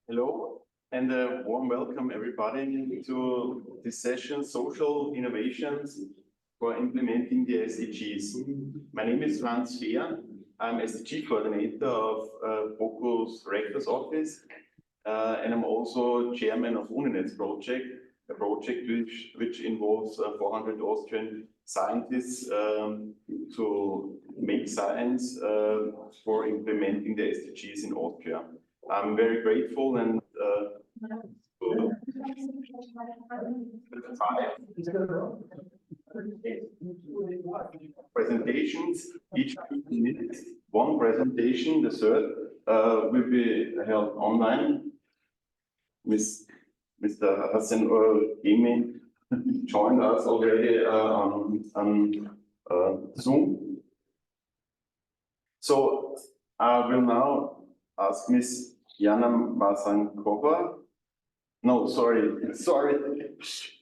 Hello, and a warm welcome everybody to this session, Social Innovations for Implementing the SDGs. My name is Franz Fehr. I'm SDG coordinator of Focus Rector's Office, and I'm also chairman of UNINET's project, a project which involves 400 Austrian scientists to make science for implementing the SDGs in Austria. I'm very grateful and presentations, each 15 minutes, one presentation. The third will be held online. Mr. Hassan Emi joined us already on Zoom. So I will now ask Ms. Jana Masankova,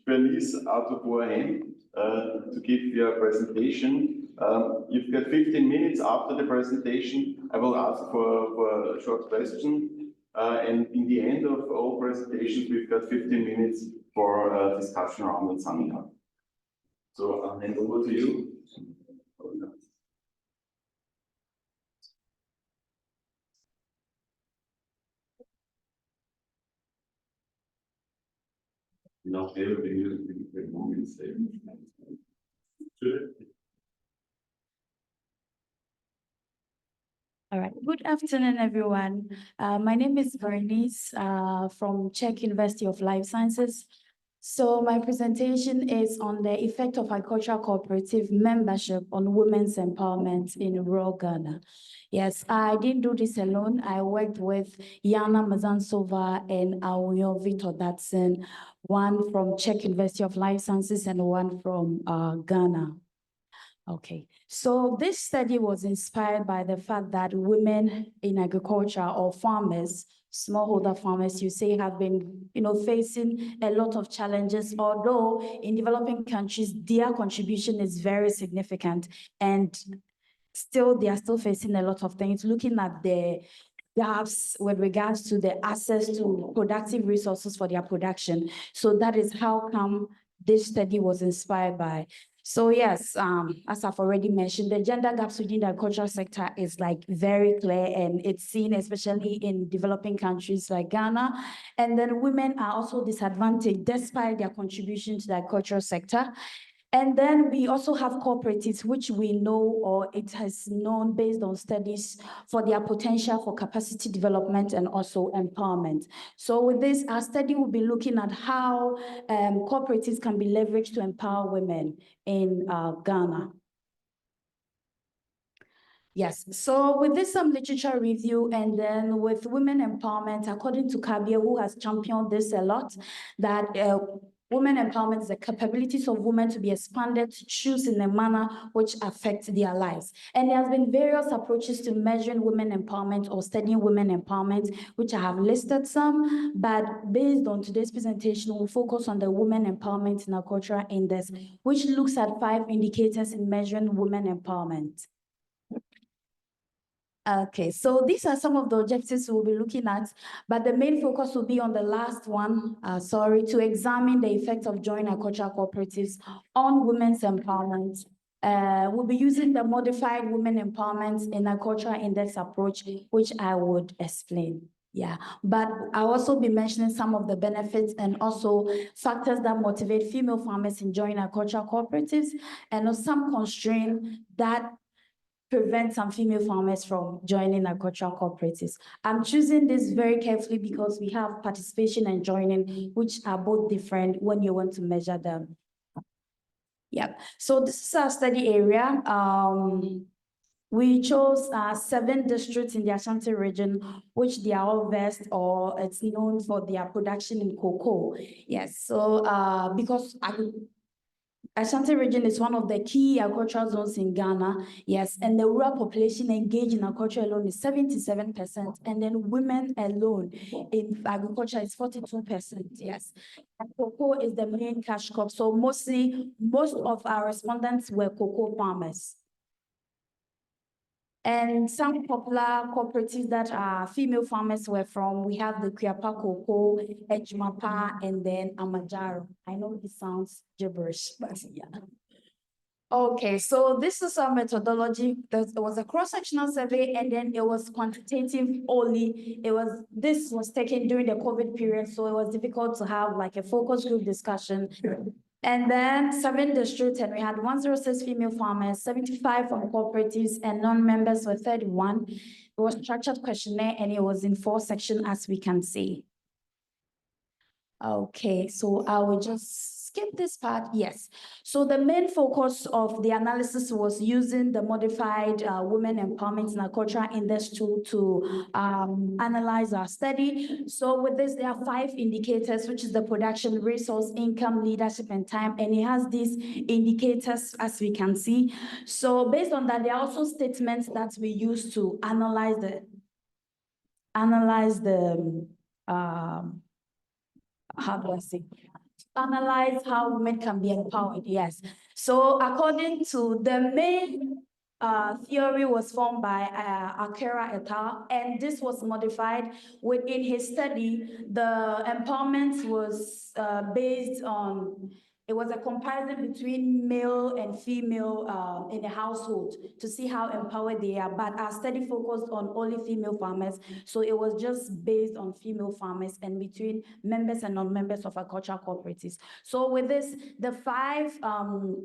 Bernice Autobohen, to give you a presentation. You've got 15 minutes after the presentation. I will ask for a short question. And in the end of all presentations, we've got 15 minutes for a discussion around the summing up. So I'll hand over to you. Not everything is All right. Good afternoon, everyone. My name is Bernice from Czech University of Life Sciences. So my presentation is on the effect of agricultural cooperative membership on women's empowerment in rural Ghana. Yes, I didn't do this alone. I worked with Jana Mazansova and Aoyo Victor Datsun, one from Czech University of Life Sciences and one from Ghana. Okay, so this study was inspired by the fact that women in agriculture or farmers, smallholder farmers, you say, have been, facing a lot of challenges, although in developing countries, their contribution is very significant, and still, they are still facing a lot of things, looking at the gaps with regards to the access to productive resources for their production. So that is how come this study was inspired by. So yes, as I've already mentioned, the gender gaps within the agricultural sector is like very clear, and it's seen especially in developing countries like Ghana. And then women are also disadvantaged despite their contribution to the agricultural sector. And then we also have cooperatives, which we know, or it has known based on studies, for their potential for capacity development and also empowerment. So with this, our study will be looking at how cooperatives can be leveraged to empower women in Ghana. Yes, so with this some literature review, and then with women empowerment, according to Kabir, who has championed this a lot, that women empowerment is the capabilities of women to be expanded to choose in a manner which affects their lives. And there has been various approaches to measuring women empowerment or studying women empowerment, which I have listed some, but based on today's presentation, we'll focus on the Women Empowerment in Agriculture Index, which looks at 5 indicators in measuring women empowerment. Okay, so these are some of the objectives we'll be looking at, but the main focus will be on the last one, to examine the effect of joint agricultural cooperatives on women's empowerment. We'll be using the modified Women Empowerment in Agriculture Index approach, which I would explain. Yeah, but I'll also be mentioning some of the benefits and also factors that motivate female farmers in joining agricultural cooperatives, and some constraints that prevent some female farmers from joining agricultural cooperatives. I'm choosing this very carefully because we have participation and joining, which are both different when you want to measure them. Yeah, so this is our study area. We chose 7 districts in the Ashanti region, which they are all versed, or it's known for their production in cocoa. Yes, so because Ashanti region is one of the key agricultural zones in Ghana, yes, and the rural population engaged in agriculture alone is 77%, and then women alone in agriculture is 42%, yes. And cocoa is the main cash crop, so most of our respondents were cocoa farmers. And some popular cooperatives that are female farmers were from, we have the Kuyapa Cocoa, Ejmapa, and then Amajaro. I know it sounds gibberish, but yeah. Okay, so this is our methodology. There was a cross-sectional survey, and then it was quantitative only. This was taken during the COVID period, so it was difficult to have like a focus group discussion. And then 7 districts, and we had 106 female farmers, 75 from cooperatives, and non-members were 31. It was structured questionnaire, and it was in 4 sections, as we can see. Okay, so I will just skip this part. Yes. So the main focus of the analysis was using the modified women empowerment in agriculture index tool to analyze our study. So with this, there are 5 indicators, which is the production, resource, income, leadership, and time. And it has these indicators, as we can see. So based on that, there are also statements that we use to analyze how do I say? Analyze how women can be empowered, yes. So according to the main theory was formed by Akera et al., and this was modified within his study. The empowerment was based on, it was a comparison between male and female in a household to see how empowered they are, but our study focused on only female farmers, so it was just based on female farmers and between members and non-members of agricultural cooperatives. So with this, the 5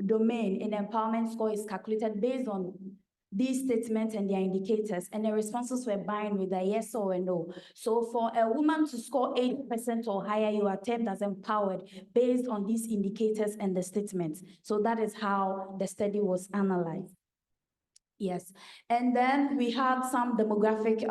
domain in empowerment score is calculated based on these statements and their indicators, and the responses were binary with a yes or a no. So for a woman to score 80% or higher, you are termed as empowered based on these indicators and the statements. So that is how the study was analyzed. Yes, and then we had some demographic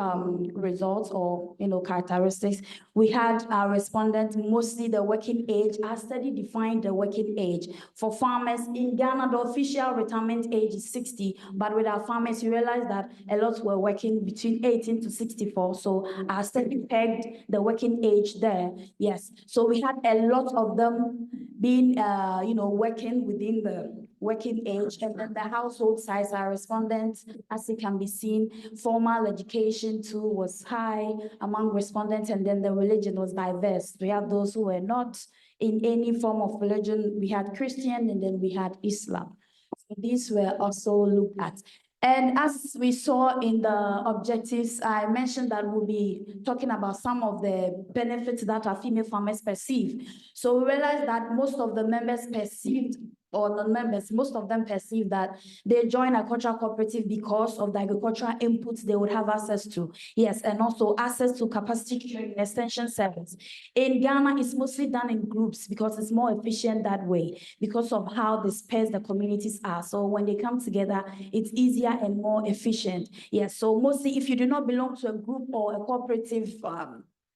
results or characteristics. We had our respondents, mostly the working age. Our study defined the working age. For farmers in Ghana, the official retirement age is 60, but with our farmers, we realized that a lot were working between 18 to 64. So our study pegged the working age there. Yes, so we had a lot of them being, working within the working age, and then the household size, our respondents, as it can be seen, formal education too was high among respondents, and then the religion was diverse. We have those who were not in any form of religion. We had Christian, and then we had Islam. So these were also looked at. And as we saw in the objectives, I mentioned that we'll be talking about some of the benefits that our female farmers perceive. So we realized that most of the members perceived, or non-members, most of them perceive that they join a agricultural cooperative because of the agricultural inputs they would have access to. Yes, and also access to capacity training extension service. In Ghana, it's mostly done in groups because it's more efficient that way because of how dispersed the communities are. So when they come together, it's easier and more efficient. Yes, so mostly if you do not belong to a group or a cooperative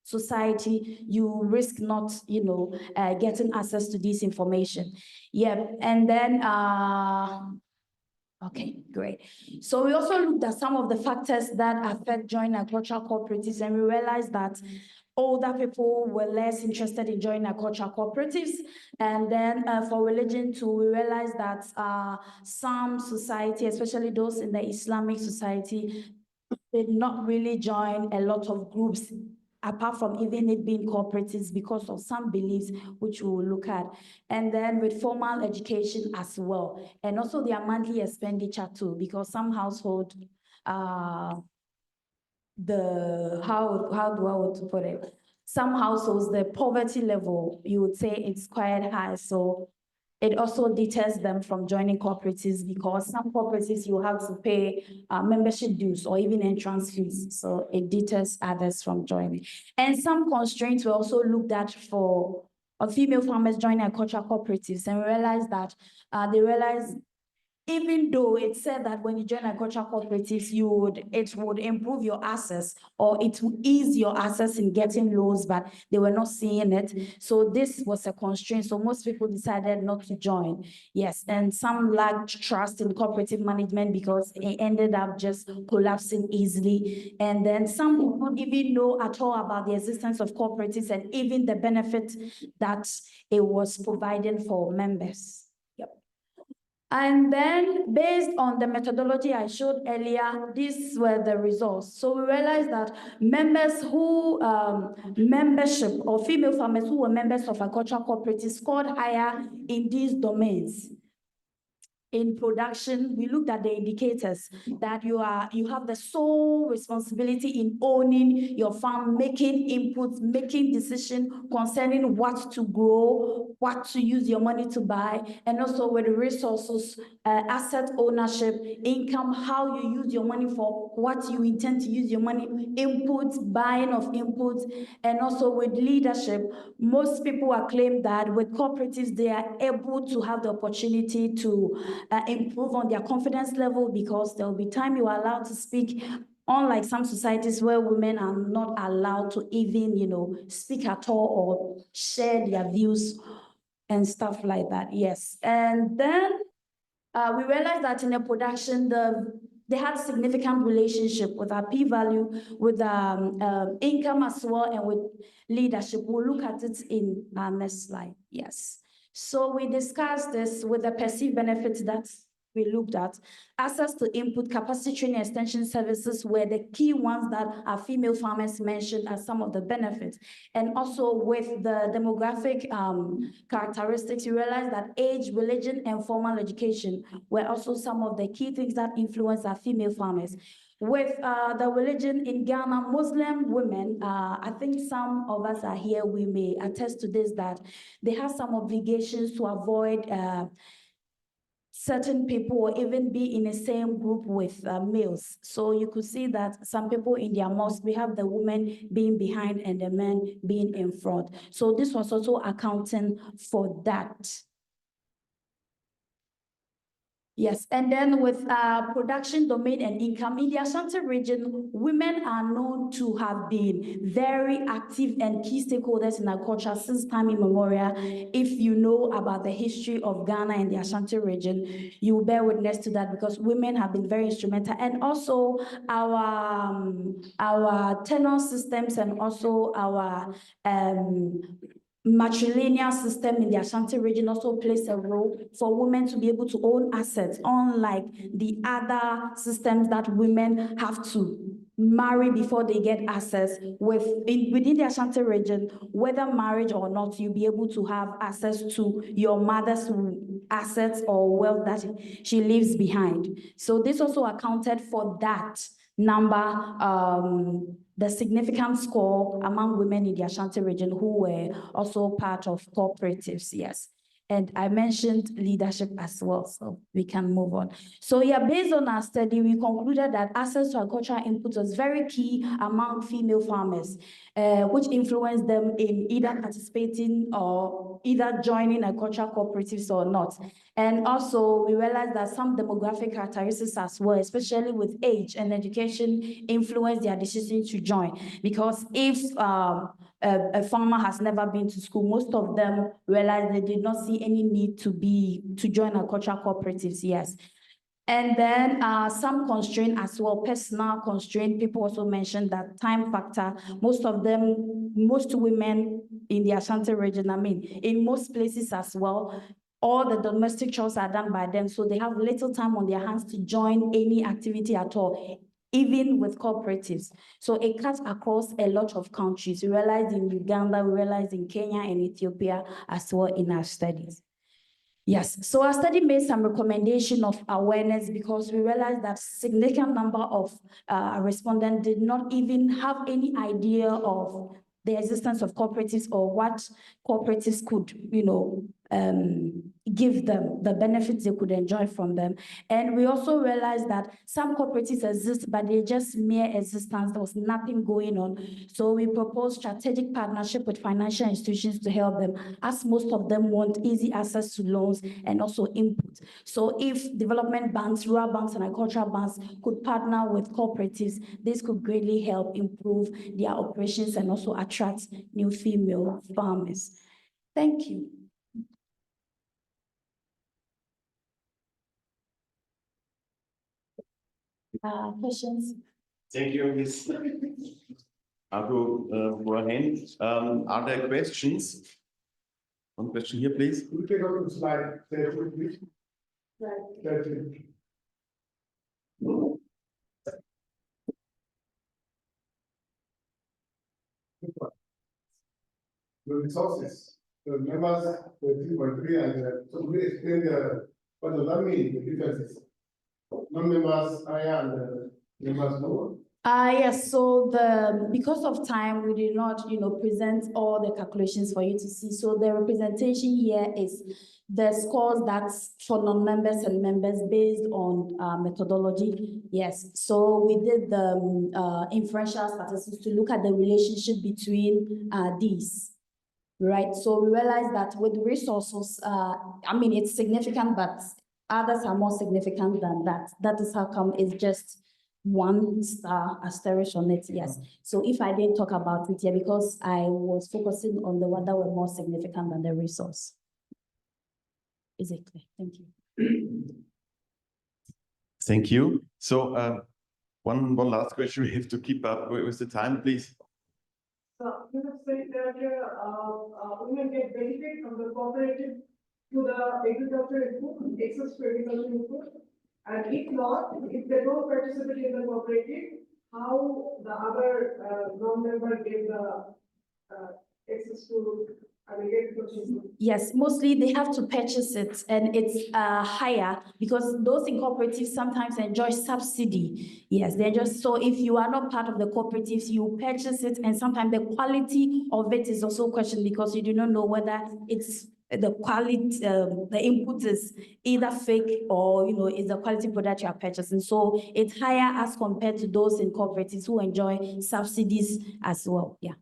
society, you risk not, getting access to this information. Yeah, and then, okay, great. So we also looked at some of the factors that affect joining agricultural cooperatives, and we realized that older people were less interested in joining agricultural cooperatives. And then for religion too, we realized that some society, especially those in the Islamic society, did not really join a lot of groups, apart from even it being cooperatives, because of some beliefs, which we will look at. And then with formal education as well. And also their monthly expenditure too, because some household, how do I want to put it? Some households, the poverty level, you would say it's quite high. So it also deters them from joining cooperatives, because some cooperatives you have to pay membership dues or even entrance fees. So it deters others from joining. And some constraints were also looked at for female farmers joining agricultural cooperatives, and we realized that even though it said that when you join agricultural cooperatives, it would improve your access, or it would ease your access in getting loans, but they were not seeing it. So this was a constraint. So most people decided not to join. Yes, and some lacked trust in cooperative management because it ended up just collapsing easily. And then some did not even know at all about the existence of cooperatives and even the benefit that it was providing for members. And then based on the methodology I showed earlier, these were the results. So we realized that members who, membership or female farmers who were members of agricultural cooperatives scored higher in these domains. In production, we looked at the indicators that you have the sole responsibility in owning your farm, making inputs, making decisions concerning what to grow, what to use your money to buy, and also with resources, asset ownership, income, how you use your money for what you intend to use your money, inputs, buying of inputs, and also with leadership. Most people acclaim that with cooperatives, they are able to have the opportunity to improve on their confidence level, because there will be time you are allowed to speak, unlike some societies where women are not allowed to even, speak at all or share their views and stuff like that. Yes. And then we realized that in the production, they had significant relationship with our p-value, with income as well, and with leadership. We'll look at it in our next slide. Yes. So we discussed this with the perceived benefits that we looked at. Access to input, capacity training, extension services were the key ones that our female farmers mentioned as some of the benefits. And also with the demographic characteristics, you realize that age, religion, and formal education were also some of the key things that influence our female farmers. With the religion in Ghana, Muslim women, I think some of us are here, we may attest to this, that they have some obligations to avoid certain people, or even be in the same group with males. So you could see that some people in their mosque, we have the women being behind and the men being in front. So this was also accounting for that. Yes, and then with production, domain, and income, in the Ashanti region, women are known to have been very active and key stakeholders in agriculture since time immemorial. If you know about the history of Ghana and the Ashanti region, you will bear witness to that, because women have been very instrumental. And also our tenure systems, and also our matrilineal system in the Ashanti region also plays a role for women to be able to own assets, unlike the other systems that women have to marry before they get access. Within the Ashanti region, whether marriage or not, you'll be able to have access to your mother's assets or wealth that she leaves behind. So this also accounted for that number, the significant score among women in the Ashanti region who were also part of cooperatives, yes. And I mentioned leadership as well, so we can move on. So yeah, based on our study, we concluded that access to agricultural inputs was very key among female farmers, which influenced them in either participating or either joining agricultural cooperatives or not. And also, we realized that some demographic characteristics as well, especially with age and education, influence their decision to join. Because if a farmer has never been to school, most of them realize they did not see any need to join agricultural cooperatives, yes. And then some constraint as well, personal constraint. People also mentioned that time factor. Most women in the Ashanti region, I mean, in most places as well, all the domestic chores are done by them, so they have little time on their hands to join any activity at all, even with cooperatives. So it cuts across a lot of countries. We realized in Uganda, we realized in Kenya and Ethiopia as well in our studies. Yes, so our study made some recommendation of awareness, because we realized that significant number of respondents did not even have any idea of the existence of cooperatives or what cooperatives could, give them the benefits they could enjoy from them. And we also realized that some cooperatives exist, but they're just mere existence. There was nothing going on. So we proposed strategic partnership with financial institutions to help them, as most of them want easy access to loans and also input. So if development banks, rural banks, and agricultural banks could partner with cooperatives, this could greatly help improve their operations and also attract new female farmers. Thank you. Questions? Thank you, Ms. Abu Burhan. Are there questions? One question here, please. Could you take out the slide 13, please? Right. 13. The resources, the members, the 3.3, and so we explain what does that mean, the differences? Non-members higher and members lower? Yes, so because of time, we did not, present all the calculations for you to see. So the representation here is the scores that's for non-members and members based on methodology. Yes, so we did the inferential statistics to look at the relationship between these. Right, so we realized that with resources, it's significant, but others are more significant than that. That is how come it's just one star asterisk on it, yes. So if I didn't talk about it here, because I was focusing on the one that were more significant than the resource. Is it clear? Thank you. Thank you. So one last question. We have to keep up with the time, please. You have said that women get benefit from the cooperative to the agriculture input, access to agriculture input. And if not, if they don't participate in the cooperative, how the other non-member get the access to agriculture input? Yes, mostly they have to purchase it, and it's higher because those in cooperatives sometimes enjoy subsidy. Yes, they're just, so if you are not part of the cooperatives, you purchase it, and sometimes the quality of it is also questioned because you do not know whether it's the quality, the input is either fake or, is the quality product you are purchasing. So it's higher as compared to those in cooperatives who enjoy subsidies as well. Yeah.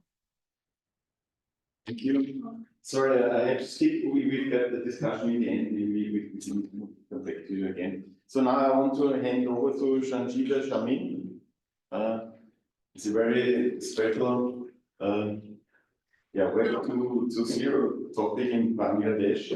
Thank you. Sorry, I have to skip. We've got the discussion in the end. We can come back to you again. So now I want to hand over to Sanjita Shamin. It's a very special, welcome to zero topic in Bangladesh.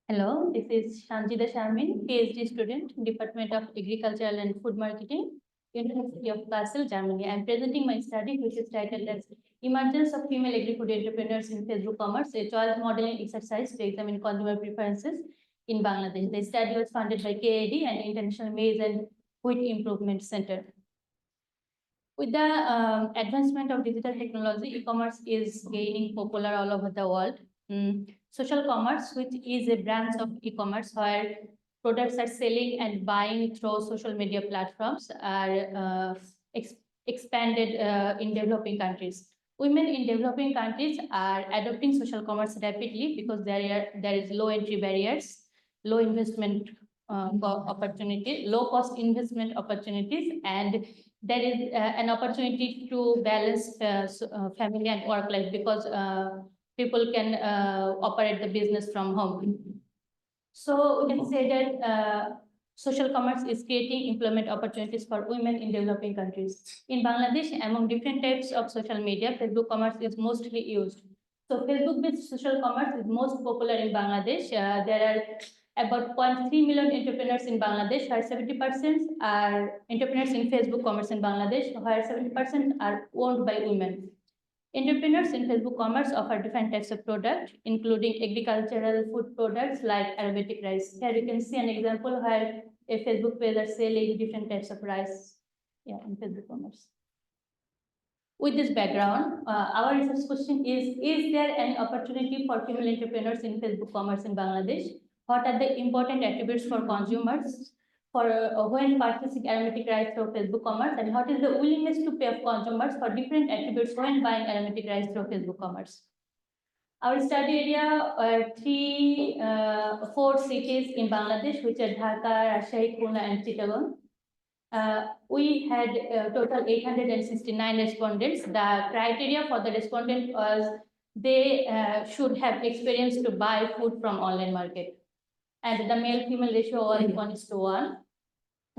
Hello, this is Sanjita Sharmin, PhD student, Department of Agricultural and Food Marketing, University of Basel, Germany. I am presenting my study, which is titled as Emergence of Female Agri-Food Entrepreneurs in Facebook Commerce, a choice modeling exercise to examine consumer preferences in Bangladesh. The study was funded by KAD and International Maize and Wheat Improvement Center. With the advancement of digital technology, e-commerce is gaining popular all over the world. Social commerce, which is a branch of e-commerce where products are selling and buying through social media platforms, are expanded in developing countries. Women in developing countries are adopting social commerce rapidly because there is low entry barriers, low investment opportunity, low cost investment opportunities, and there is an opportunity to balance family and work life because people can operate the business from home. So we can say that social commerce is creating employment opportunities for women in developing countries. In Bangladesh, among different types of social media, Facebook commerce is mostly used. So Facebook-based social commerce is most popular in Bangladesh. There are about 0.3 million entrepreneurs in Bangladesh, where 70% are entrepreneurs in Facebook commerce in Bangladesh, where 70% are owned by women. Entrepreneurs in Facebook commerce offer different types of products, including agricultural food products like Arabic rice. Here you can see an example where a Facebook page is selling different types of rice. Yeah, in Facebook commerce. With this background, our research question is there an opportunity for female entrepreneurs in Facebook commerce in Bangladesh? What are the important attributes for consumers for when purchasing aromatic rice through Facebook commerce, and what is the willingness to pay of consumers for different attributes when buying aromatic rice through Facebook commerce? Our study area are 4 cities in Bangladesh, which are Dhaka, Rajshahi, Pune, and Chittagong. We had total 869 respondents. The criteria for the respondent was they should have experience to buy food from online market. And the male-female ratio was 1:1.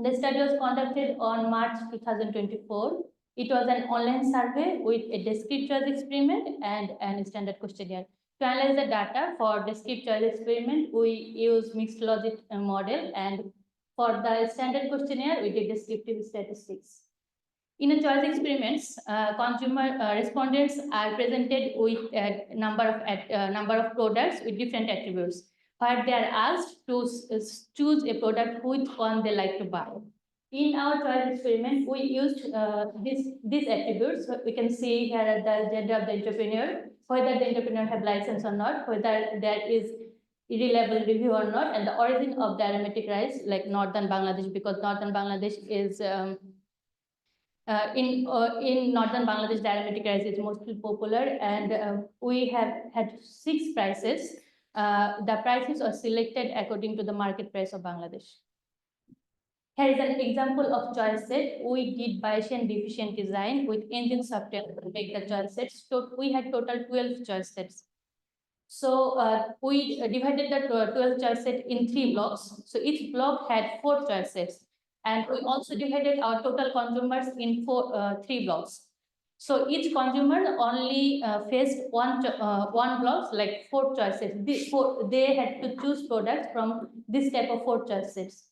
The study was conducted on March 2024. It was an online survey with a discrete choice experiment and a standard questionnaire. To analyze the data for discrete choice experiment, we used mixed logic model, and for the standard questionnaire, we did descriptive statistics. In a choice experiments, consumer respondents are presented with a number of products with different attributes, where they are asked to choose a product which one they like to buy. In our choice experiment, we used these attributes. So we can see here the gender of the entrepreneur, whether the entrepreneur have license or not, whether there is reliable review or not, and the origin of the aromatic rice, like northern Bangladesh, because northern Bangladesh is in northern Bangladesh, the aromatic rice is mostly popular, and we have had 6 prices. The prices are selected according to the market price of Bangladesh. Here is an example of choice set. We did Bayesian diffusion design with engine software to make the choice sets. So we had total 12 choice sets. So we divided the 12 choice set in 3 blocks. So each block had 4 choice sets. And we also divided our total consumers in 3 blocks. So each consumer only faced one block, like 4 choices. They had to choose products from this type of 4 choices.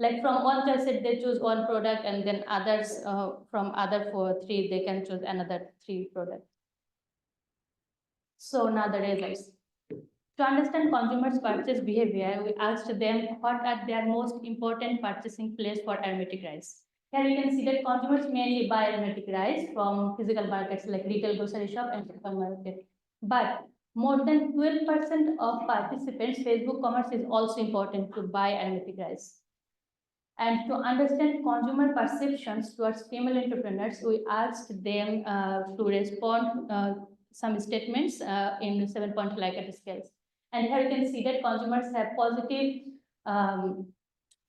Like from one choice set, they choose one product, and then others from other 3, they can choose another 3 products. So now the results. To understand consumers' purchase behavior, we asked them what are their most important purchasing place for aromatic rice. Here you can see that consumers mainly buy aromatic rice from physical markets like retail, grocery shop, and supermarket. But more than 12% of participants, Facebook commerce is also important to buy aromatic rice. And to understand consumer perceptions towards female entrepreneurs, we asked them to respond some statements in 7-point Likert scales. And here you can see that consumers have positive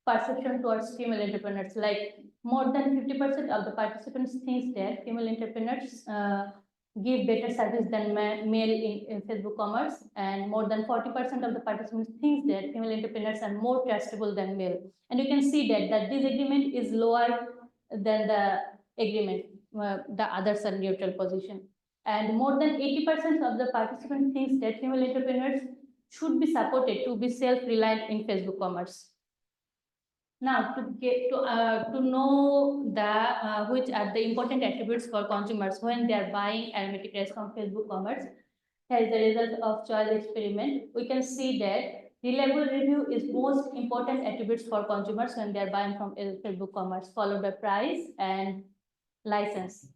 perception towards female entrepreneurs. Like more than 50% of the participants think that female entrepreneurs give better service than male in Facebook commerce, and more than 40% of the participants think that female entrepreneurs are more trustable than male. And you can see that this agreement is lower than the agreement, the others are neutral position. And more than 80% of the participants think that female entrepreneurs should be supported to be self-reliant in Facebook commerce. Now, to know the which are the important attributes for consumers when they are buying aromatic rice from Facebook commerce, here is the result of choice experiment. We can see that reliable review is most important attributes for consumers when they are buying from Facebook commerce, followed by price and license.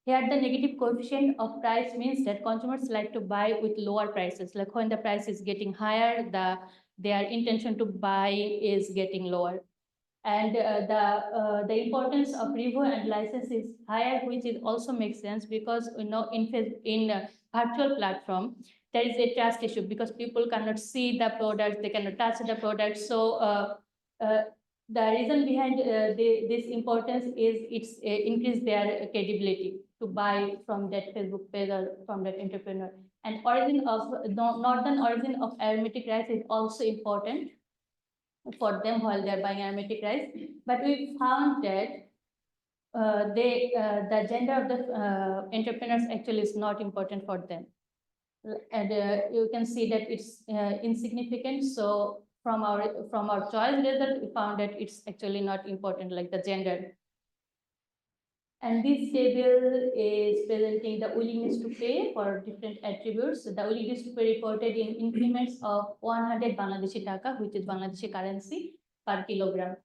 Here, the negative coefficient of price means that consumers like to buy with lower prices. Like when the price is getting higher, their intention to buy is getting lower. And the importance of review and license is higher, which is also makes sense because in virtual platform there is a trust issue because people cannot see the product, they cannot touch the product. So the reason behind this importance is it's increase their credibility to buy from that Facebook page or from that entrepreneur. And origin of northern origin of aromatic rice is also important for them while they're buying aromatic rice. But we found that the gender of the entrepreneurs actually is not important for them. And you can see that it's insignificant. So from our choice result, we found that it's actually not important, like the gender. And this table is presenting the willingness to pay for different attributes. So the willingness to pay reported in increments of 100 Bangladeshi taka, which is Bangladeshi currency, per kilogram.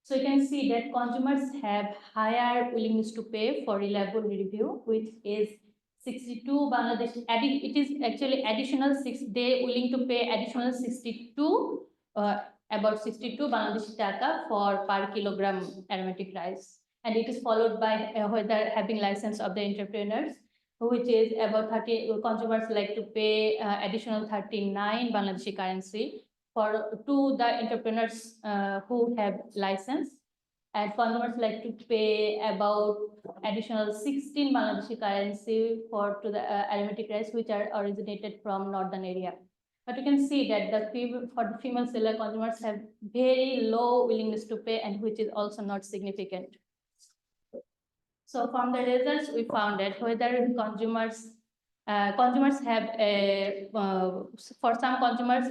So you can see that consumers have higher willingness to pay for reliable review, which is 62 Bangladesh. It is actually additional 6. They willing to pay additional 62, about 62 Bangladeshi taka for per kilogram aromatic rice, and it is followed by whether having license of the entrepreneurs, which is about 30. Consumers like to pay additional 39 Bangladeshi currency to the entrepreneurs who have license, and consumers like to pay about additional 16 Bangladeshi currency to the aromatic rice which are originated from northern area. But you can see that for the female seller, consumers have very low willingness to pay, and which is also not significant. So from the results, we found that whether consumers have for some consumers,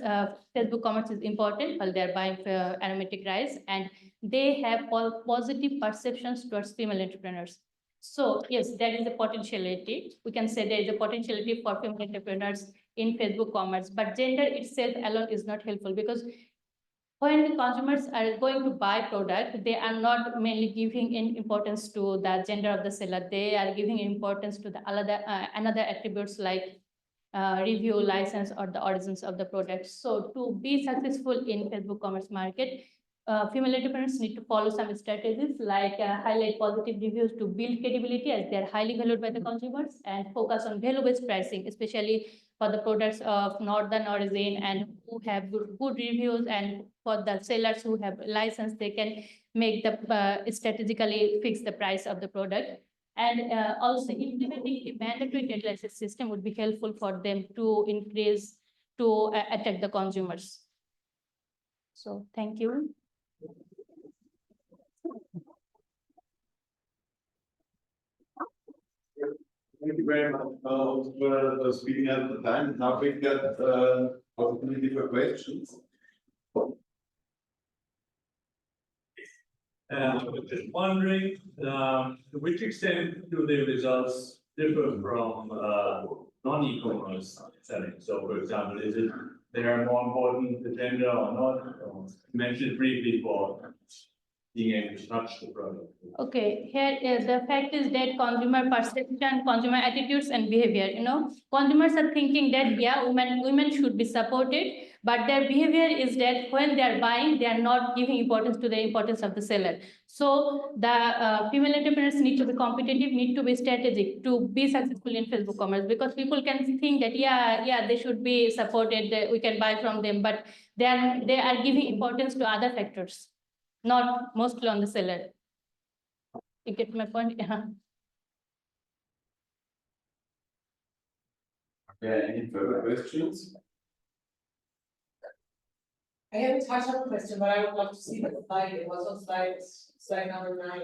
Facebook commerce is important while they're buying aromatic rice, and they have all positive perceptions towards female entrepreneurs. So yes, there is a potentiality. We can say there is a potentiality for female entrepreneurs in Facebook commerce, but gender itself alone is not helpful, because when consumers are going to buy product, they are not mainly giving importance to the gender of the seller. They are giving importance to the another attributes like review, license, or the origins of the product. So to be successful in Facebook commerce market, female entrepreneurs need to follow some strategies like highlight positive reviews to build credibility as they are highly valued by the consumers, and focus on value-based pricing, especially for the products of northern origin and who have good reviews, and for the sellers who have license, they can make the strategically fix the price of the product. And also implementing a mandatory trade license system would be helpful for them to attract the consumers. So thank you. Thank you very much for speaking at the time. Now we've got opportunity for questions. I was just wondering, to which extent do the results differ from non-e-commerce selling? So, for example, is it they are more important the gender or not? Or you mentioned briefly for being able to touch the product. Okay, here the fact is that consumer perception, consumer attitudes and behavior, consumers are thinking that yeah, women should be supported, but their behavior is that when they are buying, they are not giving importance to the importance of the seller. So the female entrepreneurs need to be competitive, need to be strategic to be successful in Facebook commerce, because people can think that yeah, they should be supported, we can buy from them, but they are giving importance to other factors, not mostly on the seller. You get my point? Yeah. Okay, any further questions? I have a touch-up question, but I would love to see the slide. It was on slide number 9.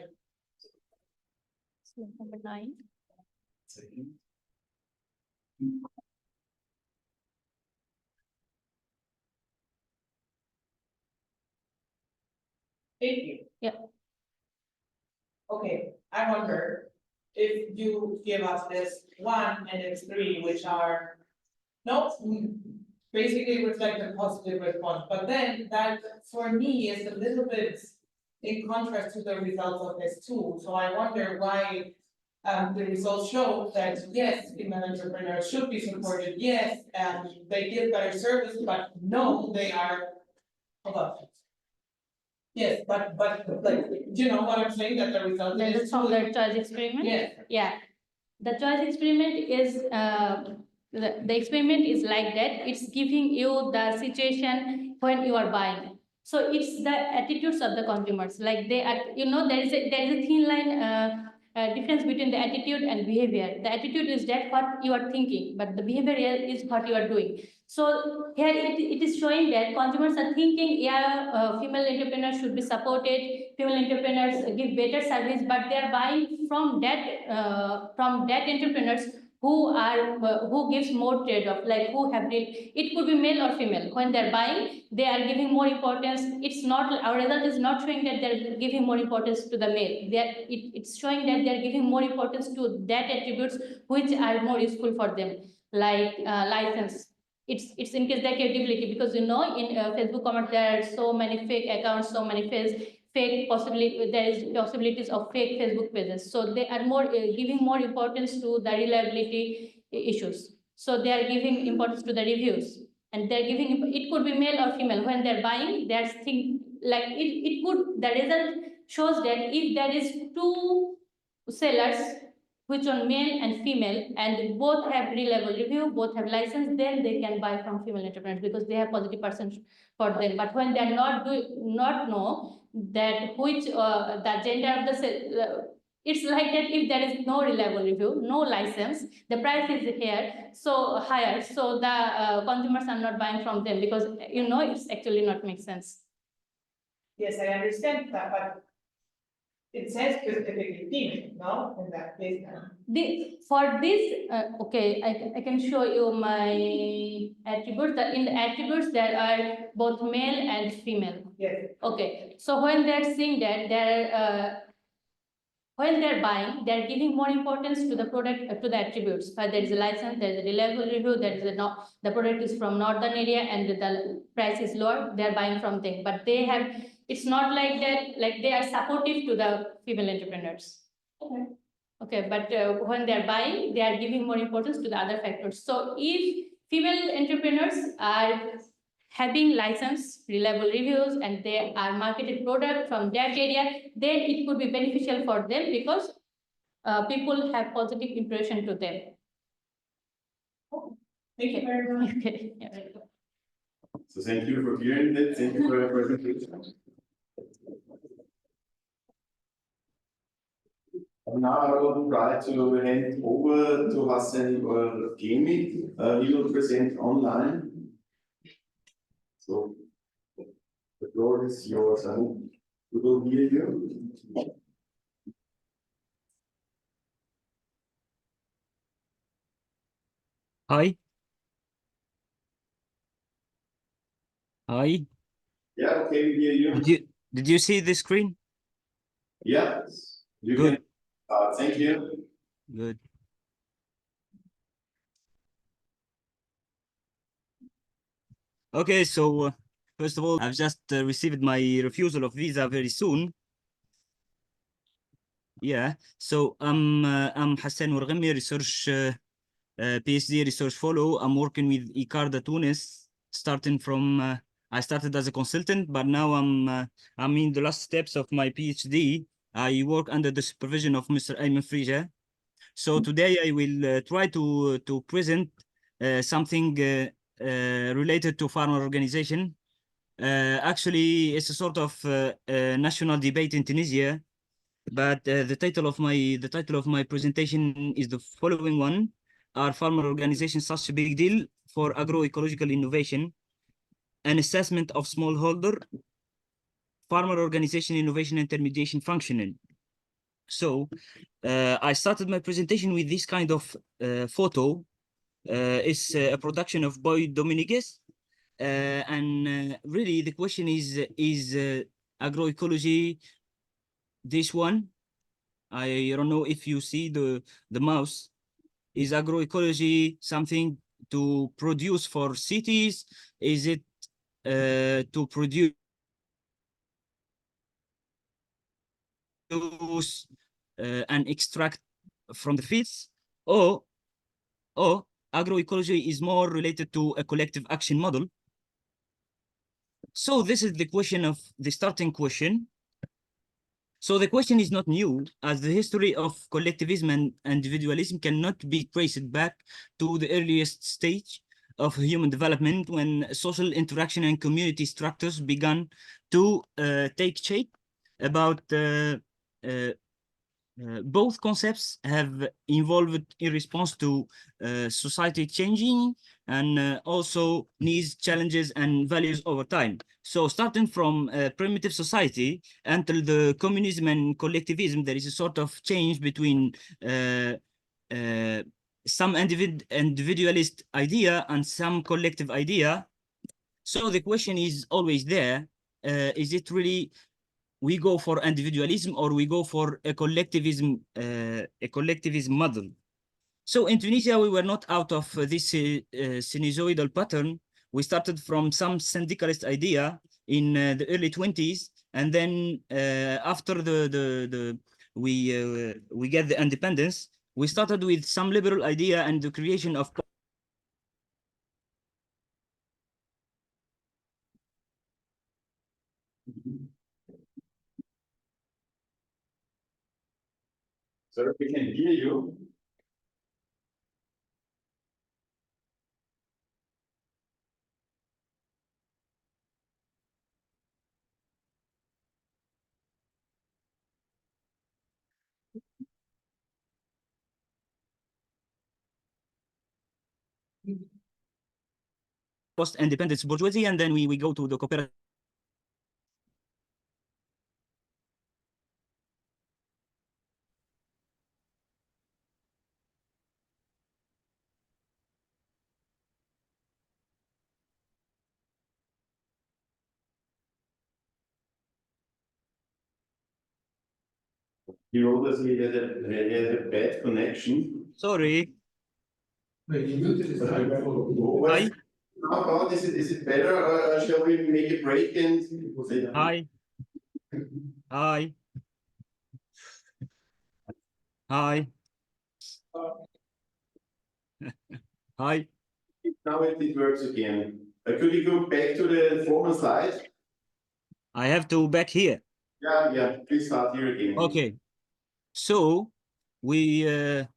Slide number 9. Thank you. Yeah. Okay, I wonder if you give us this 1 and it's 3, which are not basically reflect a positive response, but then that for me is a little bit in contrast to the results of this 2. So I wonder why the results show that yes, female entrepreneurs should be supported, yes, and they give better service, but no, they are above. Yes, but like, do you know what I'm saying, that the result That's is from the choice experiment? Yes. Yeah. The choice experiment is, the experiment is like that. It's giving you the situation when you are buying. So it's the attitudes of the consumers. Like they are, there is a thin line difference between the attitude and behavior. The attitude is that what you are thinking, but the behavior is what you are doing. So here it is showing that consumers are thinking, yeah, female entrepreneurs should be supported, female entrepreneurs give better service, but they are buying from that entrepreneurs who gives more trade-off, like who have it could be male or female. When they're buying, they are giving more importance. It's not, our result is not showing that they're giving more importance to the male. It's showing that they're giving more importance to that attributes which are more useful for them, like license. It's increased their credibility, because in Facebook commerce there are so many fake accounts, so many fake possibility, there is possibilities of fake Facebook pages. So they are more giving more importance to the reliability issues. So they are giving importance to the reviews, and they're giving, it could be male or female. When they're buying, they're think like it could, the result shows that if there is two sellers, which on male and female, and both have reliable review, both have license, then they can buy from female entrepreneurs because they have positive percent for them. But when they are not know that which the gender of the it's like that if there is no reliable review, no license, the price is here so higher, so the consumers are not buying from them because it's actually not make sense. Yes, I understand that, but it says specifically female, no, in that case. For this, okay, I can show you my attributes. In the attributes, there are both male and female. Yes, Okay, so when they're seeing that, when they're buying, they're giving more importance to the product, to the attributes. There is a license, there is a reliable review, there is the product is from northern area and the price is lower, they're buying from them. But they have, it's not like that, like they are supportive to the female entrepreneurs. okay. Okay, but when they're buying, they are giving more importance to the other factors. So if female entrepreneurs are having license, reliable reviews, and they are marketed product from that area, then it could be beneficial for them because people have positive impression to them. Thank you very much. Okay. Yeah. So thank you for hearing that. Thank you for your presentation. And now I will try to hand over to Hassan or Jamie. He will present online. So the floor is yours, and we will hear you. Hi. Hi. Yeah, okay, we hear you. Did you see the screen? Yes, you Good. can. Thank you. Good. Okay, so first of all, I've just received my refusal of visa very soon. Yeah, so I'm Hassan Warghami, research PhD research fellow. I'm working with ICARDA Tunis, starting from I started as a consultant, but now I'm in the last steps of my PhD. I work under the supervision of Mr. Ayman Frija. So today I will try to present something related to farmer organization. Actually, it's a sort of national debate in Tunisia, but the title of my presentation is the following one: Are farmer organizations such a big deal for agroecological innovation? An assessment of smallholder farmer organization innovation intermediation functioning. So I started my presentation with this kind of photo. It's a production of Boy Dominguez. And really the question is agroecology this one? I don't know if you see the mouse. Is agroecology something to produce for cities? Is it to produce and extract from the fields? Or agroecology is more related to a collective action model? So this is the question of the starting question. So the question is not new, as the history of collectivism and individualism cannot be traced back to the earliest stage of human development, when social interaction and community structures began to take shape. About both concepts have evolved in response to society changing and also needs, challenges, and values over time. So starting from primitive society until the communism and collectivism, there is a sort of change between some individualist idea and some collective idea. So the question is always there, is it really we go for individualism or we go for a collectivism model? So in Tunisia, we were not out of this sinusoidal pattern. We started from some syndicalist idea in the early 20s, and then after we get the independence, we started with some liberal idea and the creation of Sir, we can hear you. post-independence bourgeoisie, and then we go to the cooperative. He wrote us he had a bad connection. Sorry. What- Hi. How about, is it better, or shall we make a break and? Hi. Hi. Hi. Hi. Now it works again. Could you go back to the former slide? I have to back here. Yeah, please start here again. Okay. So we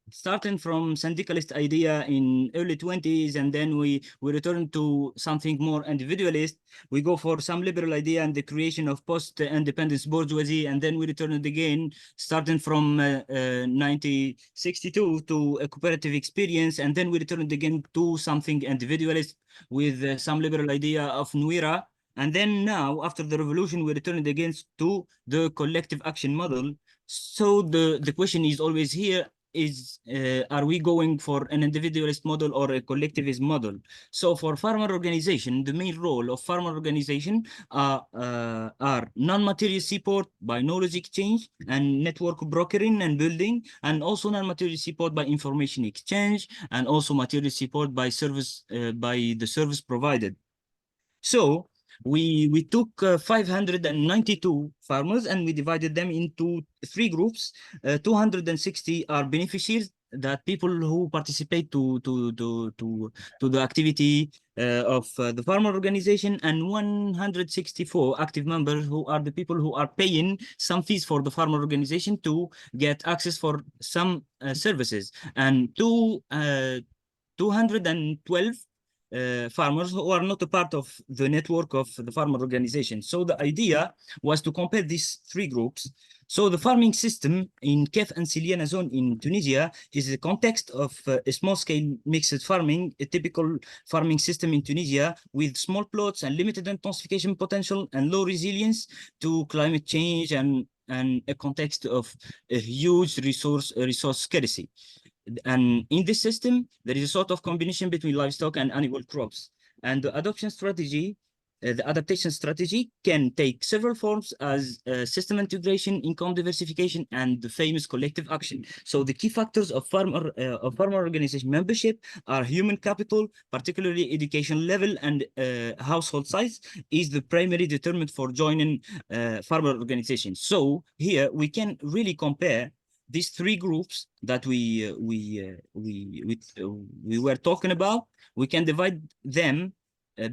starting from syndicalist idea in early 20s, and then we return to something more individualist. We go for some liberal idea and the creation of post-independence bourgeoisie, and then we return it again, starting from 1962 to a cooperative experience, and then we return it again to something individualist with some liberal idea of Nuira. And then now, after the revolution, we returned again to the collective action model. So the question is always here is, are we going for an individualist model or a collectivist model? So for farmer organization, the main role of farmer organization are non-material support by knowledge exchange and network brokering and building, and also non-material support by information exchange, and also material support by by the service provided. So we took 592 farmers and we divided them into 3 groups. 260 are beneficiaries, that people who participate to the activity of the farmer organization, and 164 active members, who are the people who are paying some fees for the farmer organization to get access for some services, and 212 farmers who are not a part of the network of the farmer organization. So the idea was to compare these 3 groups. So the farming system in Kef and Siliana zone in Tunisia is the context of a small-scale mixed farming, a typical farming system in Tunisia with small plots and limited intensification potential and low resilience to climate change, and a context of a huge resource scarcity. And in this system, there is a sort of combination between livestock and animal crops. And the adoption strategy, the adaptation strategy can take several forms, as system integration, income diversification, and the famous collective action. So the key factors of farmer organization membership are human capital, particularly education level, and household size is the primary determinant for joining farmer organizations. So here we can really compare these 3 groups that we were talking about. We can divide them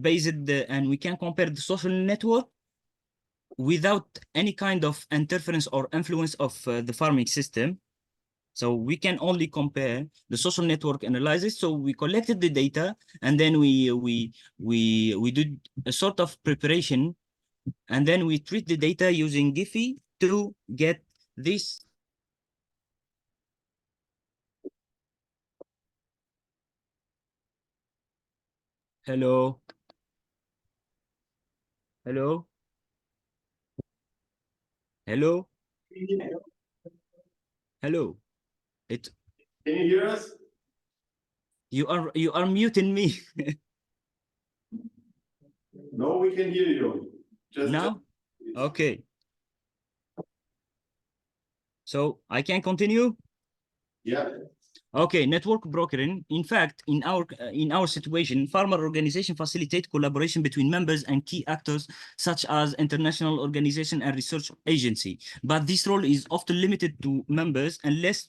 based, and we can compare the social network without any kind of interference or influence of the farming system. So we can only compare the social network analysis. So we collected the data, and then we did a sort of preparation, and then we treat the data using Giphy to get this. Hello. Hello. Hello. Hello. It Can you hear us? you are muting me. No, we can hear you. Now? Okay. So I can continue? Yeah. Okay, network brokering. In fact, in our situation, farmer organization facilitate collaboration between members and key actors such as international organization and research agency. But this role is often limited to members and less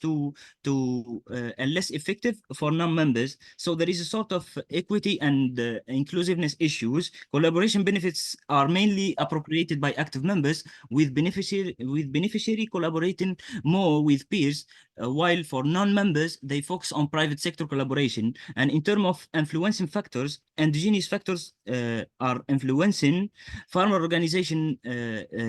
effective for non-members. So there is a sort of equity and inclusiveness issues. Collaboration benefits are mainly appropriated by active members, with beneficiary collaborating more with peers, while for non-members, they focus on private sector collaboration. And in terms of influencing factors, endogenous factors are influencing farmer organization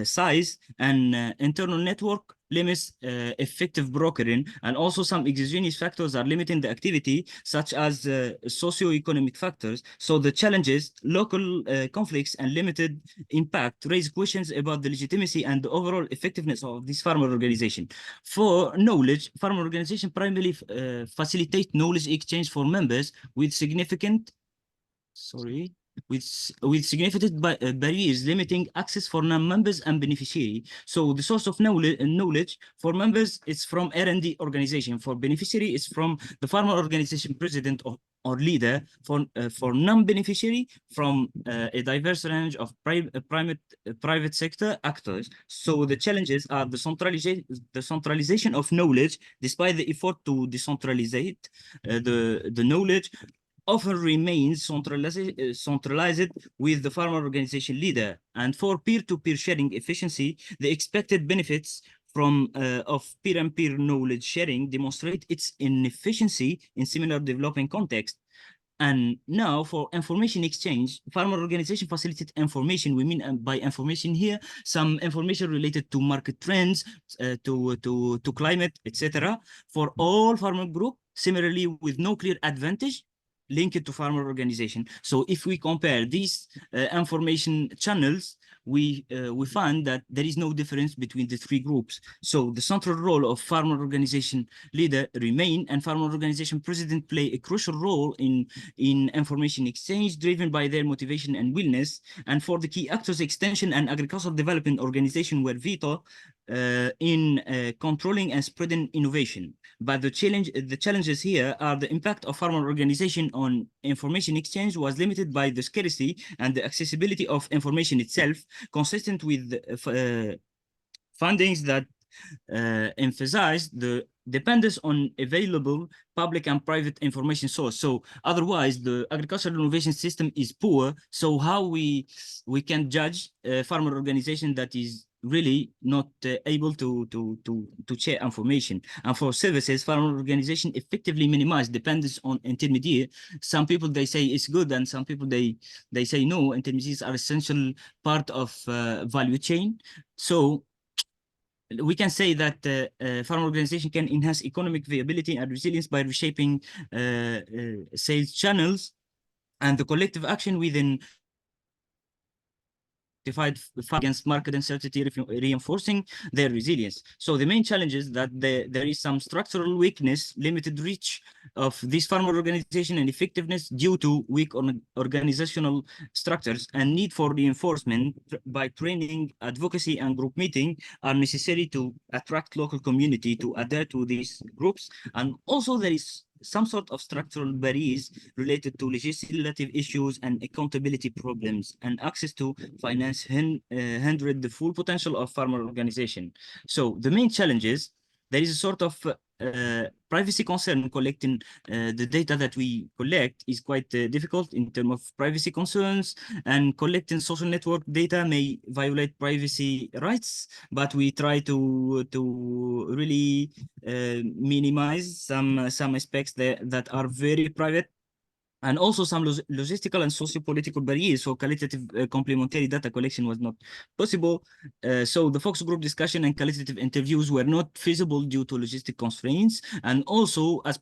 size, and internal network limits effective brokering, and also some exogenous factors are limiting the activity, such as socio-economic factors. So the challenges, local conflicts, and limited impact raise questions about the legitimacy and the overall effectiveness of this farmer organization. For knowledge, farmer organization primarily facilitate knowledge exchange for members with significant significant barriers limiting access for non-members and beneficiary. So the source of knowledge for members is from R&D organization. For beneficiary, it's from the farmer organization president or leader. For non-beneficiary, from a diverse range of private sector actors. So the challenges are the centralization of knowledge. Despite the effort to decentralize the knowledge, often remains centralized with the farmer organization leader. And for peer-to-peer sharing efficiency, the expected benefits of peer-and-peer knowledge sharing demonstrate its inefficiency in similar developing context. And now for information exchange, farmer organization facilitate information. We mean by information here, some information related to market trends, to climate, etc. for all farmer group, similarly with no clear advantage linked to farmer organization. So if we compare these information channels, we find that there is no difference between the three groups. So the central role of farmer organization leader remain, and farmer organization president play a crucial role in information exchange, driven by their motivation and willingness. And for the key actors, extension and agricultural development organization were vital in controlling and spreading innovation. But the challenges here are the impact of farmer organization on information exchange was limited by the scarcity and the accessibility of information itself, consistent with findings that emphasize the dependence on available public and private information source. So otherwise, the agricultural innovation system is poor. So how we can judge a farmer organization that is really not able to share information? And for services, farmer organization effectively minimize dependence on intermediate. Some people, they say it's good, and some people they say no, intermediaries are essential part of value chain. So we can say that farm organization can enhance economic viability and resilience by reshaping sales channels, and the collective action within against market uncertainty, reinforcing their resilience. So the main challenge is that there is some structural weakness, limited reach of this farmer organization and effectiveness due to weak organizational structures, and need for reinforcement by training, advocacy, and group meeting are necessary to attract local community to adhere to these groups. And also there is some sort of structural barriers related to legislative issues and accountability problems, and access to finance hinder the full potential of farmer organization. So the main challenges, there is a sort of privacy concern. Collecting the data that we collect is quite difficult in terms of privacy concerns, and collecting social network data may violate privacy rights, but we try to really minimize some aspects that are very private. And also some logistical and socio-political barriers, so qualitative complementary data collection was not possible. So the focus group discussion and qualitative interviews were not feasible due to logistic constraints. And also, as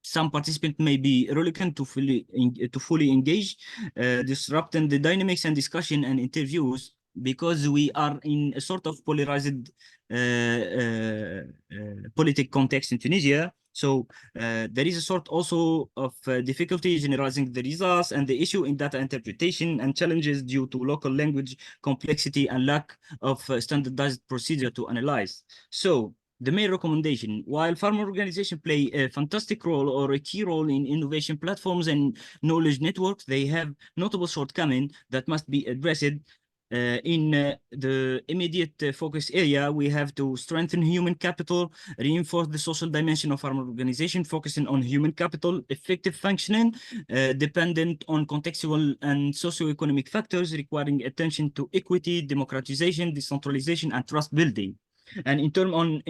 some participants may be reluctant to fully engage, disrupting the dynamics and discussion and interviews, because we are in a sort of polarized politic context in Tunisia. So there is a sort also of difficulty generalizing the results, and the issue in data interpretation, and challenges due to local language complexity and lack of standardized procedure to analyze. So the main recommendation, while farmer organizations play a fantastic role or a key role in innovation platforms and knowledge networks, they have notable shortcomings that must be addressed. In the immediate focus area, we have to strengthen human capital, reinforce the social dimension of farmer organization, focusing on human capital, effective functioning, dependent on contextual and socioeconomic factors, requiring attention to equity, democratization, decentralization, and trust building. And in terms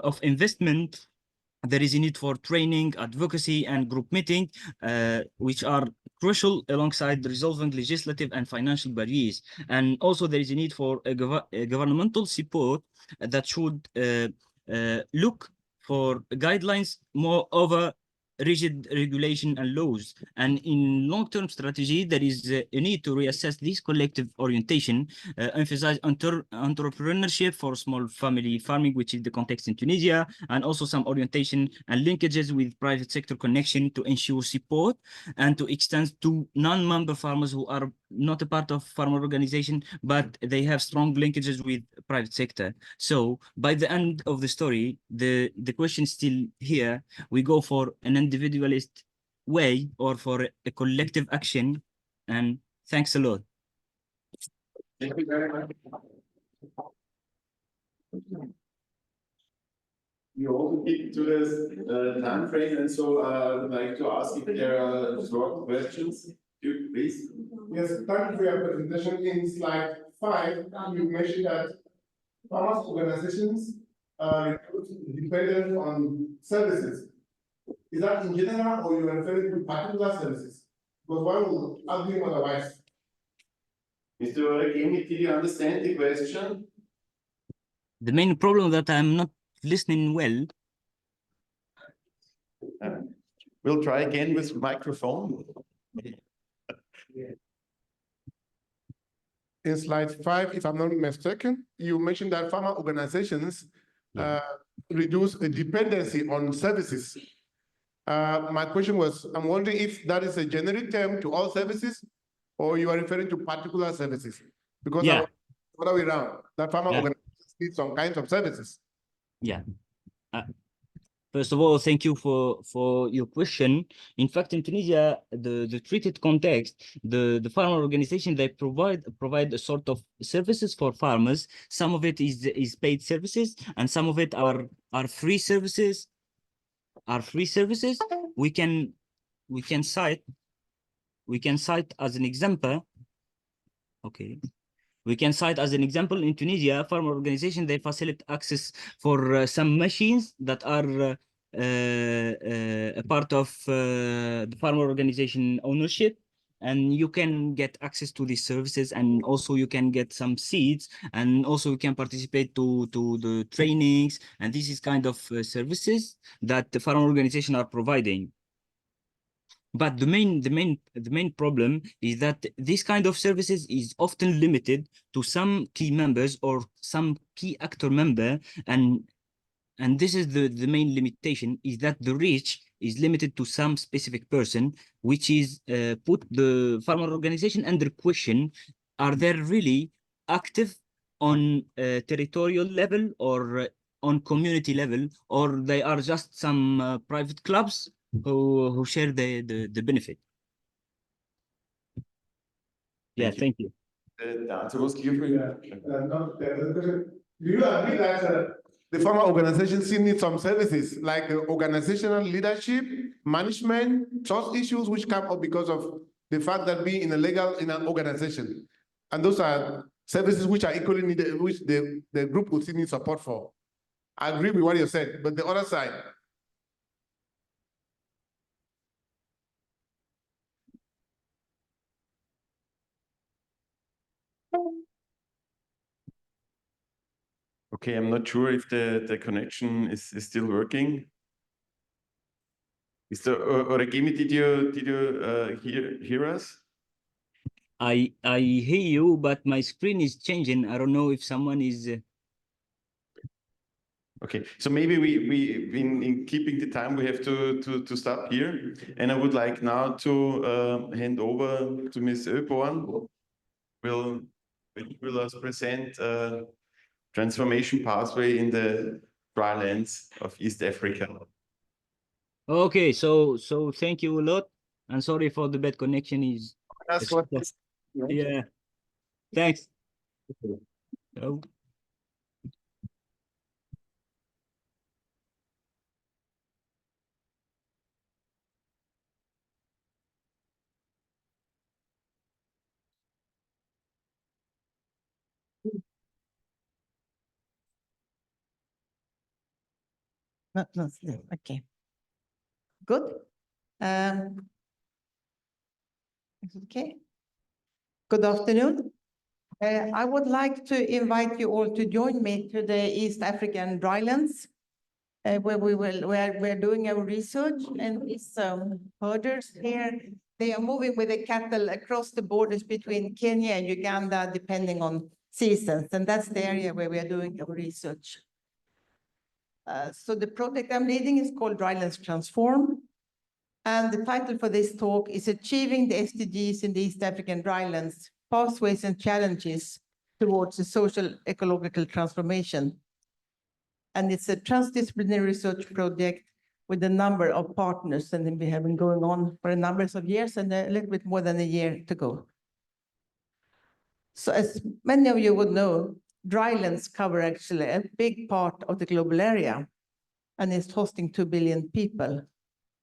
of investment, there is a need for training, advocacy, and group meeting, which are crucial alongside resolving legislative and financial barriers. And also there is a need for a governmental support that should look for guidelines more over rigid regulation and laws. And in long-term strategy, there is a need to reassess this collective orientation, emphasize entrepreneurship for small family farming, which is the context in Tunisia, and also some orientation and linkages with private sector connection to ensure support and to extend to non-member farmers who are not a part of farmer organization, but they have strong linkages with private sector. So by the end of the story, the question is still here. We go for an individualist way or for a collective action. And thanks a lot. Thank you very much. You also keep to this time frame, and so I would like to ask if there are short questions. You, please. Yes, thank you for your presentation. In slide 5, you mentioned that farmers organizations are dependent on services. Is that in general, or you are referring to particular services? Because one will argue otherwise. Mr. Oregemi, did you understand the question? The main problem that I'm not listening well. We'll try again with microphone. In slide 5, if I'm not mistaken, you mentioned that farmer organizations reduce a dependency on services. My question was, I'm wondering if that is a generic term to all services, or you are referring to particular services? Because other way around, that farmer organizations need some kinds of services. Yeah. First of all, thank you for your question. In fact, in Tunisia, the treated context, the farmer organization, they provide a sort of services for farmers. Some of it is paid services, and some of it are free services. We can cite as an example. Okay. We can cite as an example in Tunisia, farmer organization, they facilitate access for some machines that are a part of the farmer organization ownership, and you can get access to these services, and also you can get some seeds, and also you can participate to the trainings, and this is kind of services that the farmer organization are providing. But the main problem is that this kind of services is often limited to some key members or some key actor member, and this is the main limitation, is that the reach is limited to some specific person, which is put the farmer organization under question. Are they really active on territorial level or on community level, or they are just some private clubs who share the benefit? Yeah, thank you. The answer was clear for you. Do you agree that the farmer organization still needs some services like organizational leadership, management, trust issues which come up because of the fact that being in an organization, and those are services which are equally needed, which the group would still need support for? I agree with what you said, but the other side. Okay, I'm not sure if the connection is still working. Mr. Oregemi, did you hear us? I hear you, but my screen is changing. I don't know if someone is. Okay, so maybe we in keeping the time, we have to stop here, and I would like now to hand over to Ms. Öborn, will us present transformation pathway in the dry lands of East Africa. Okay, so thank you a lot. And sorry for the bad connection. That's what. Yeah. Thanks. Oh. No, okay. Good. Is it okay? Good afternoon. I would like to invite you all to join me to the East African drylands, where we're doing our research, and these herders here, they are moving with the cattle across the borders between Kenya and Uganda, depending on seasons, and that's the area where we are doing our research. So the project I'm leading is called Drylands Transform. And the title for this talk is Achieving the SDGs in the East African Drylands, Pathways and Challenges Towards a Social Ecological Transformation. And it's a transdisciplinary research project with a number of partners, and we have been going on for a number of years and a little bit more than a year to go. So as many of you would know, drylands cover actually a big part of the global area, and it's hosting 2 billion people.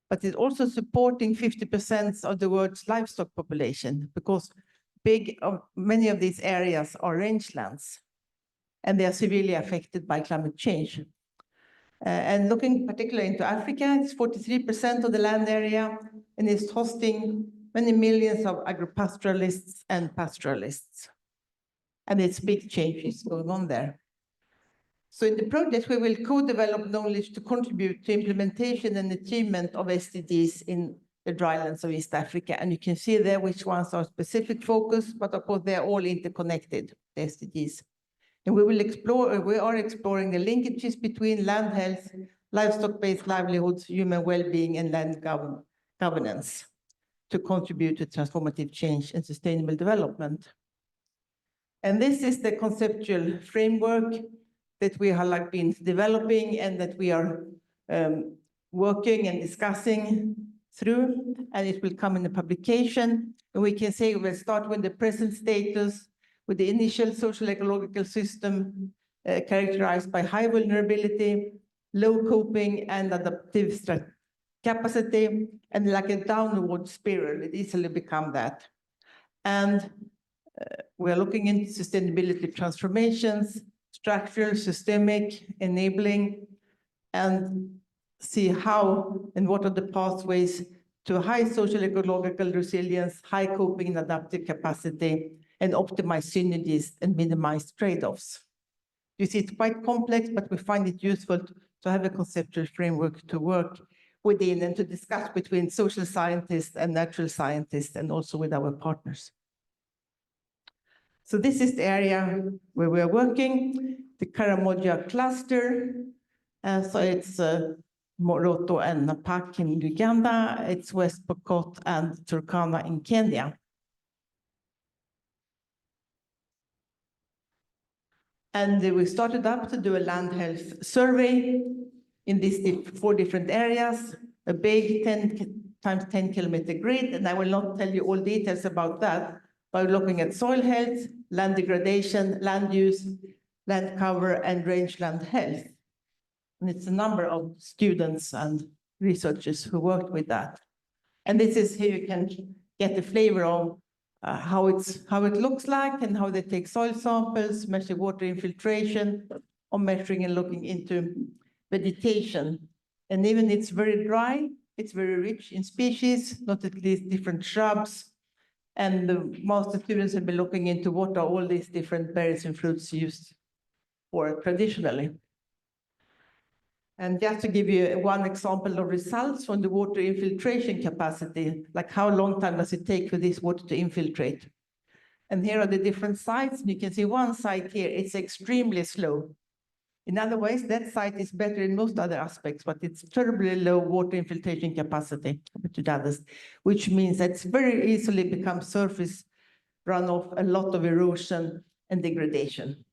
But it's also supporting 50% of the world's livestock population, because many of these areas are rangelands, and they are severely affected by climate change. And looking particularly into Africa, it's 43% of the land area, and it's hosting many millions of agropastoralists and pastoralists. And it's big changes going on there. So in the project, we will co-develop knowledge to contribute to implementation and achievement of SDGs in the drylands of East Africa. And you can see there which ones are specific focus, but of course, they're all interconnected, the SDGs. And we are exploring the linkages between land health, livestock-based livelihoods, human well-being, and land governance to contribute to transformative change and sustainable development. And this is the conceptual framework that we have been developing and that we are working and discussing through, and it will come in the publication. And we can say we'll start with the present status, with the initial social ecological system characterized by high vulnerability, low coping and adaptive capacity, and like a downward spiral, it easily become that. And we're looking into sustainability transformations, structural, systemic, enabling, and see how and what are the pathways to high social ecological resilience, high coping and adaptive capacity, and optimize synergies and minimize trade-offs. You see, it's quite complex, but we find it useful to have a conceptual framework to work within and to discuss between social scientists and natural scientists, and also with our partners. So this is the area where we're working, the Karamoja cluster. So it's Moroto and Napak in Uganda, it's West Pokot and Turkana in Kenya. And we started up to do a land health survey in these 4 different areas, a big 10 times 10 kilometer grid, and I will not tell you all details about that, by looking at soil health, land degradation, land use, land cover, and rangeland health. And it's a number of students and researchers who worked with that. And this is here you can get a flavor of how it looks like and how they take soil samples, measure water infiltration, or measuring and looking into vegetation. And even it's very dry, it's very rich in species, not at least different shrubs. And most students have been looking into what are all these different berries and fruits used for traditionally. And just to give you one example of results from the water infiltration capacity, like how long time does it take for this water to infiltrate? And here are the different sites. You can see one site here, it's extremely slow. In other ways, that site is better in most other aspects, but it's terribly low water infiltration capacity compared to others, which means that it's very easily becomes surface runoff, a lot of erosion and degradation.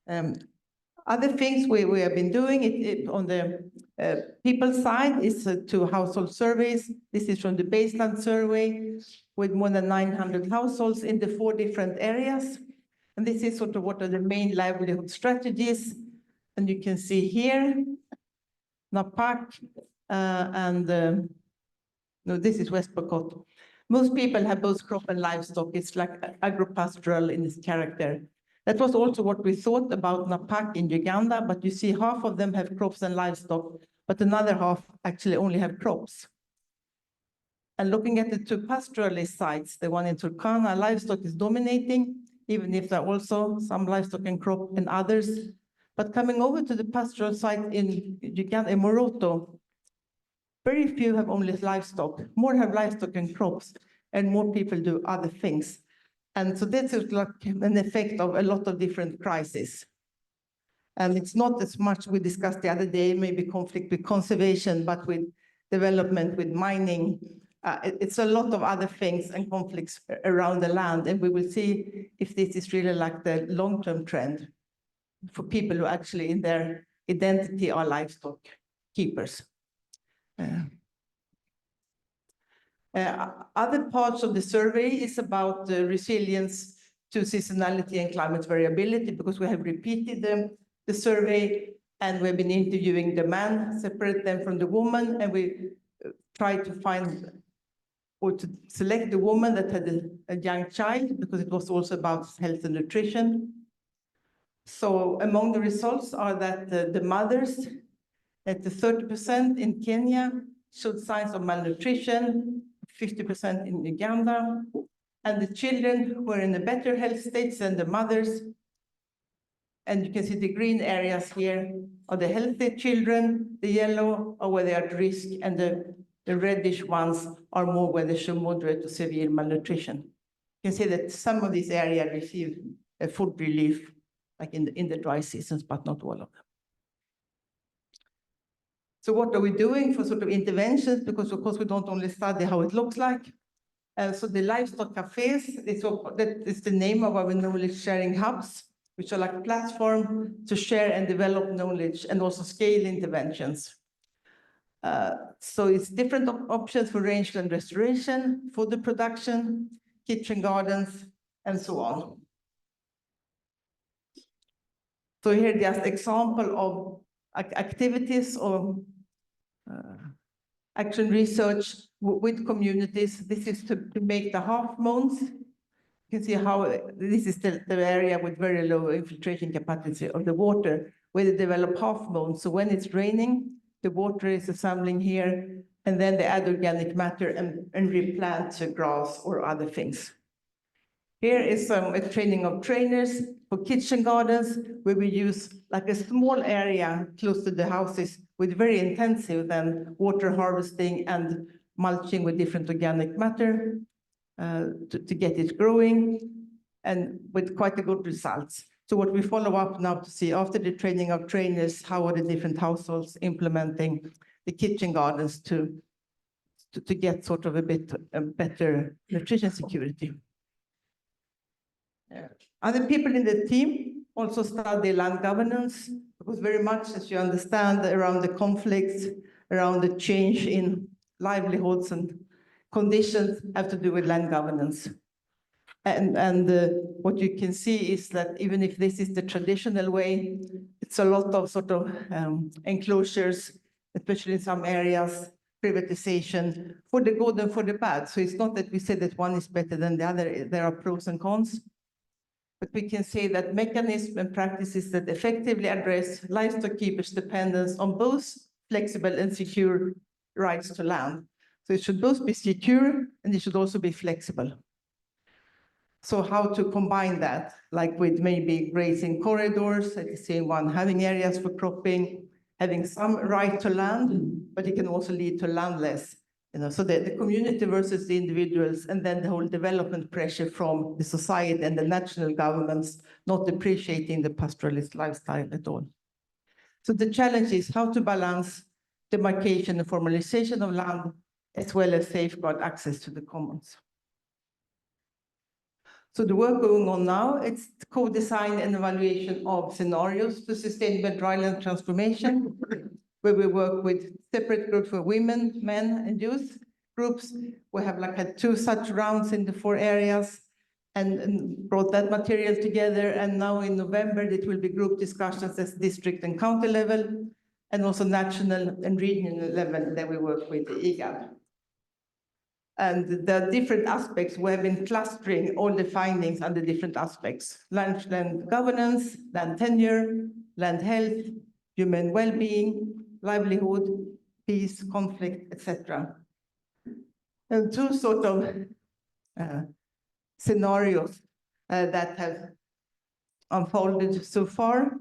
Other things we have been doing on the people side is to household surveys. This is from the baseline survey with more than 900 households in the 4 different areas. And this is sort of what are the main livelihood strategies. And you can see here, Napak no, this is West Pokot. Most people have both crop and livestock. It's like agro-pastoral in its character. That was also what we thought about Napak in Uganda, but you see half of them have crops and livestock, but another half actually only have crops. And looking at the 2 pastoralist sites, the one in Turkana, livestock is dominating, even if there are also some livestock and crop and others. But coming over to the pastoral site in Uganda, in Moroto, very few have only livestock. More have livestock and crops, and more people do other things. And so this is like an effect of a lot of different crises. And it's not as much we discussed the other day, maybe conflict with conservation, but with development, with mining. It's a lot of other things and conflicts around the land. And we will see if this is really like the long-term trend for people who actually in their identity are livestock keepers. Other parts of the survey is about the resilience to seasonality and climate variability, because we have repeated the survey and we've been interviewing the man, separate them from the woman, and we try to find or to select the woman that had a young child, because it was also about health and nutrition. So among the results are that the mothers at the 30% in Kenya showed signs of malnutrition, 50% in Uganda, and the children were in a better health state than the mothers. And you can see the green areas here are the healthy children, the yellow are where they are at risk, and the reddish ones are more where they show moderate to severe malnutrition. You can see that some of these areas receive a food relief, like in the dry seasons, but not all of them. So what are we doing for sort of interventions? Because of course we don't only study how it looks like. So the livestock cafes, that is the name of our knowledge sharing hubs, which are like platform to share and develop knowledge and also scale interventions. So it's different options for rangeland restoration, food production, kitchen gardens, and so on. So here just example of activities or action research with communities. This is to make the half moons. You can see how this is the area with very low infiltration capacity of the water, where they develop half moons. So when it's raining, the water is assembling here, and then they add organic matter and replant grass or other things. Here is a training of trainers for kitchen gardens, where we use like a small area close to the houses with very intensive then water harvesting and mulching with different organic matter to get it growing, and with quite a good results. So what we follow up now to see after the training of trainers, how are the different households implementing the kitchen gardens to get sort of a bit better nutrition security. Other people in the team also study land governance, because very much, as you understand, around the conflicts, around the change in livelihoods and conditions have to do with land governance. And what you can see is that even if this is the traditional way, it's a lot of sort of enclosures, especially in some areas, privatization, for the good and for the bad. So it's not that we say that one is better than the other, there are pros and cons. But we can say that mechanisms and practices that effectively address livestock keepers' dependence on both flexible and secure rights to land. So it should both be secure and it should also be flexible. So how to combine that, like with maybe grazing corridors, like the same one, having areas for cropping, having some right to land, but it can also lead to landless. So the community versus the individuals, and then the whole development pressure from the society and the national governments not appreciating the pastoralist lifestyle at all. So the challenge is how to balance demarcation and formalization of land, as well as safeguard access to the commons. So the work going on now, it's co-design and evaluation of scenarios for sustainable dryland transformation, where we work with separate groups for women, men, and youth groups. We have had 2 such rounds in the 4 areas and brought that material together. And now in November, it will be group discussions at district and county level, and also national and regional level that we work with the IGAD. And the different aspects, we have been clustering all the findings under different aspects: land governance, land tenure, land health, human well-being, livelihood, peace, conflict, etc. And 2 sort of scenarios that have unfolded so far,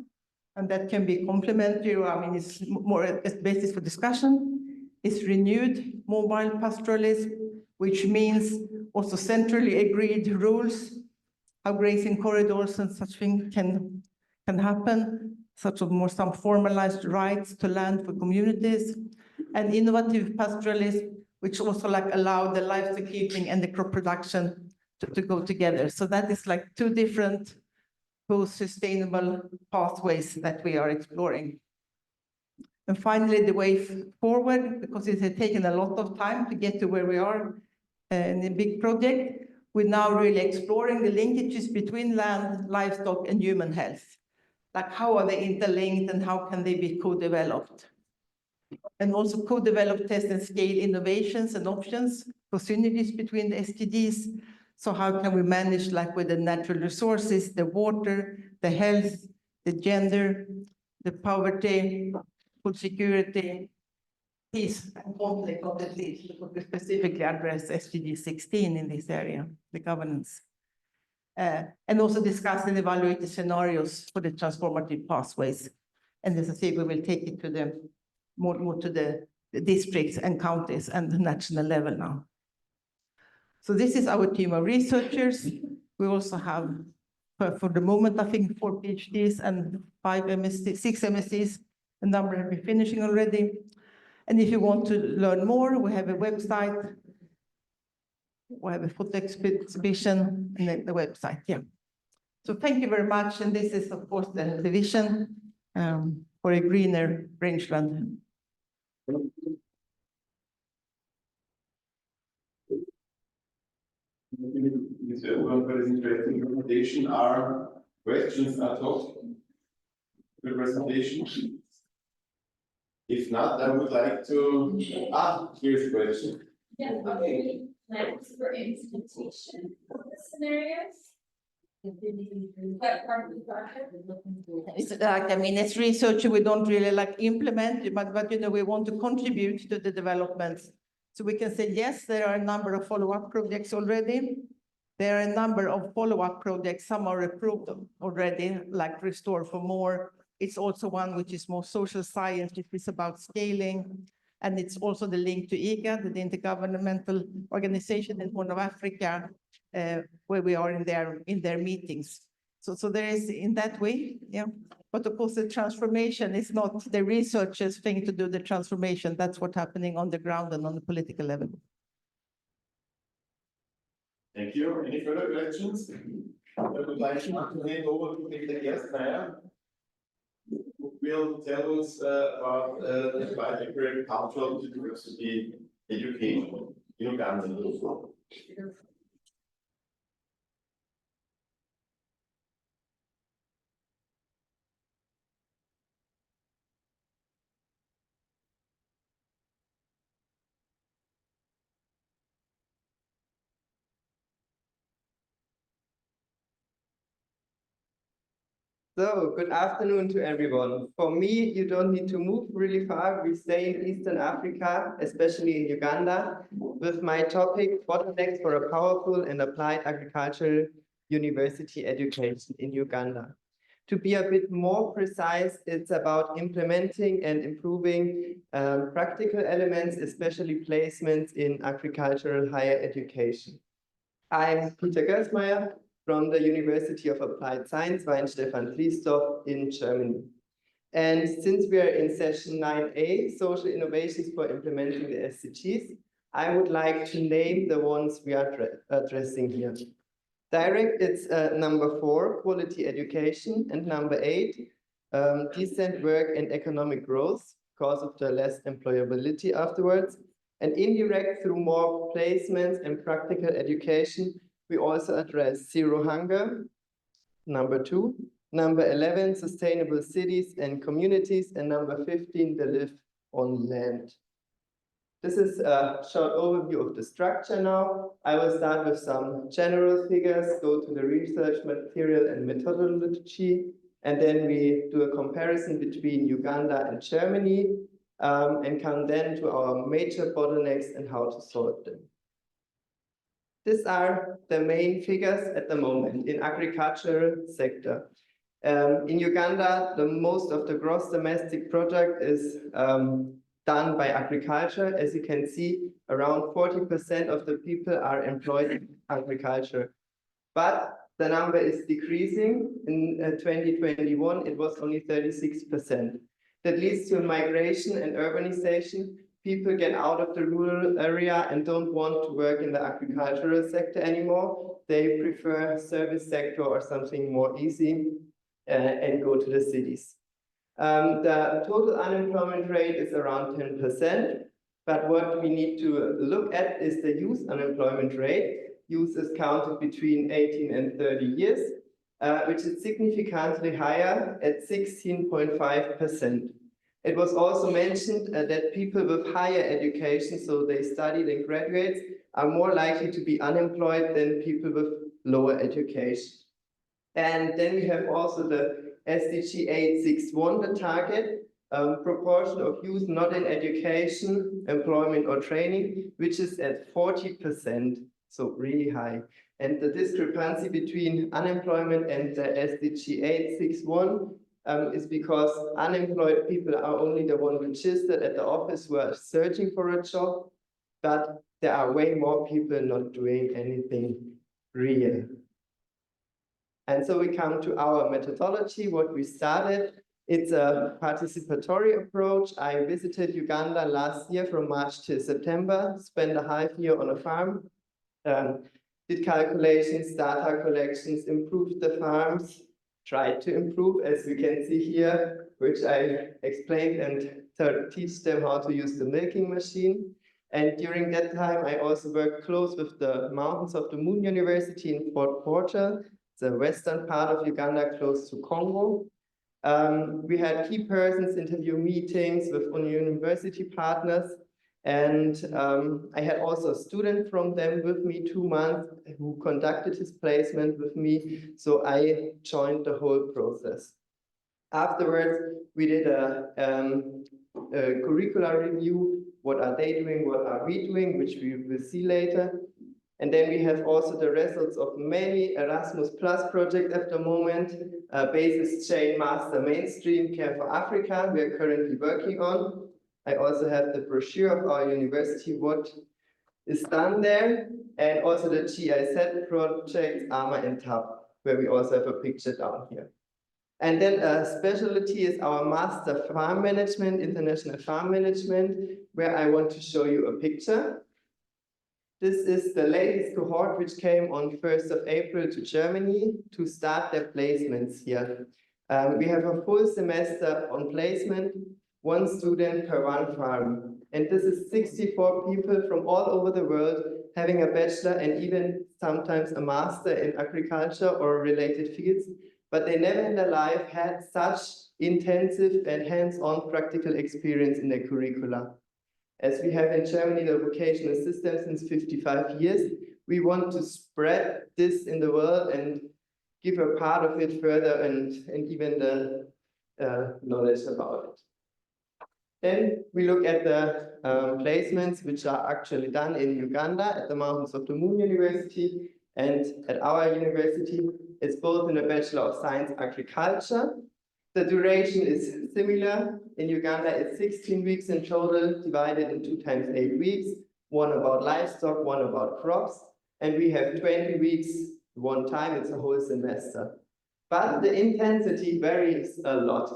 and that can be complementary. I mean, it's more a basis for discussion. It's renewed mobile pastoralism, which means also centrally agreed rules, how grazing corridors and such things can happen, such of more some formalized rights to land for communities, and innovative pastoralism, which also allow the livestock keeping and the crop production to go together. So that is 2 different sustainable pathways that we are exploring. And finally, the way forward, because it has taken a lot of time to get to where we are in the big project, we're now really exploring the linkages between land, livestock, and human health. How are they interlinked and how can they be co-developed? And also co-develop, test, and scale innovations and options for synergies between the SDGs. So how can we manage with the natural resources, the water, the health, the gender, the poverty, food security, peace, and conflict, not at least, because we specifically address SDG 16 in this area, the governance. And also discuss and evaluate the scenarios for the transformative pathways. And as I say, we will take it to the more to the districts and counties and the national level now. So this is our team of researchers. We also have, for the moment, I think 4 PhDs and 5 MSc, 6 MScs. A number have been finishing already. And if you want to learn more, we have a website. We have a photo exhibition and the website, yeah. So thank you very much. And this is, of course, the vision for a greener rangeland. Thank you everyone for this interesting presentation. Are questions at all to the presentation? If not, I would like to, here's a question. Yeah, okay. Plans for implementation of the scenarios? What part of the project? It's I mean, it's research we don't really implement, but we want to contribute to the developments. So we can say, yes, there are a number of follow-up projects already. There are a number of follow-up projects. Some are approved already, like Restore for More. It's also one which is more social science, which is about scaling. And it's also the link to IGAD, the Intergovernmental Organization in Horn of Africa, where we are in their meetings. So there is in that way, yeah. But of course, the transformation is not the researchers' thing to do the transformation. That's what's happening on the ground and on the political level. Thank you. Any further questions? I would like to hand over to the guest now. Who will tell us about the bicultural diversity education in Uganda. So, good afternoon to everyone. For me, you don't need to move really far. We stay in Eastern Africa, especially in Uganda, with my topic, bottlenecks for a powerful and applied agricultural university education in Uganda. To be a bit more precise, it's about implementing and improving practical elements, especially placements in agricultural higher education. I'm Peter Gersmeyer from the University of Applied Science, Weinstefan-Triesdorf in Germany. And since we are in session 9A, Social Innovations for Implementing the SDGs, I would like to name the ones we are addressing here. Direct, it's number 4, quality education, and number 8, decent work and economic growth because of the less employability afterwards. And indirect, through more placements and practical education, we also address zero hunger, number 2. Number 11, sustainable cities and communities, and number 15, the live on land. This is a short overview of the structure now. I will start with some general figures, go to the research material and methodology, and then we do a comparison between Uganda and Germany, and come then to our major bottlenecks and how to solve them. These are the main figures at the moment in agricultural sector. In Uganda, the most of the gross domestic product is done by agriculture. As you can see, around 40% of the people are employed in agriculture. But the number is decreasing. In 2021, it was only 36%. That leads to migration and urbanization. People get out of the rural area and don't want to work in the agricultural sector anymore. They prefer service sector or something more easy and go to the cities. The total unemployment rate is around 10%, but what we need to look at is the youth unemployment rate. Youth is counted between 18 and 30 years, which is significantly higher at 16.5%. It was also mentioned that people with higher education, so they studied and graduates, are more likely to be unemployed than people with lower education. And then we have also the SDG 861, the target, proportion of youth not in education, employment or training, which is at 40%, so really high. And the discrepancy between unemployment and the SDG 861 is because unemployed people are only the ones registered at the office who are searching for a job, but there are way more people not doing anything real. And so we come to our methodology, what we started. It's a participatory approach. I visited Uganda last year from March to September, spent a half year on a farm, did calculations, data collections, improved the farms, tried to improve, as we can see here, which I explained and teach them how to use the milking machine. And during that time, I also worked close with the Mountains of the Moon University in Fort Portal, the western part of Uganda, close to Congo. We had key persons interview meetings with university partners, and I had also a student from them with me 2 months who conducted his placement with me, so I joined the whole process. Afterwards, we did a curricular review. What are they doing? What are we doing? Which we will see later. And then we have also the results of many Erasmus Plus projects at the moment. Basis Chain Master Mainstream Care for Africa, we are currently working on. I also have the brochure of our university, what is done there, and also the GIZ project, ARMA and TAP, where we also have a picture down here. And then a specialty is our Master Farm Management, International Farm Management, where I want to show you a picture. This is the latest cohort which came on 1st of April to Germany to start their placements here. We have a full semester on placement, 1 student per 1 farm. And this is 64 people from all over the world having a bachelor and even sometimes a master in agriculture or related fields, but they never in their life had such intensive and hands-on practical experience in their curricula. As we have in Germany the vocational system since 55 years, we want to spread this in the world and give a part of it further and even the knowledge about it. Then we look at the placements which are actually done in Uganda at the Mountains of the Moon University and at our university. It's both in the Bachelor of Science Agriculture. The duration is similar. In Uganda, it's 16 weeks in total, divided in 2 times 8 weeks, 1 about livestock, 1 about crops. And we have 20 weeks, 1 time, it's a whole semester. But the intensity varies a lot.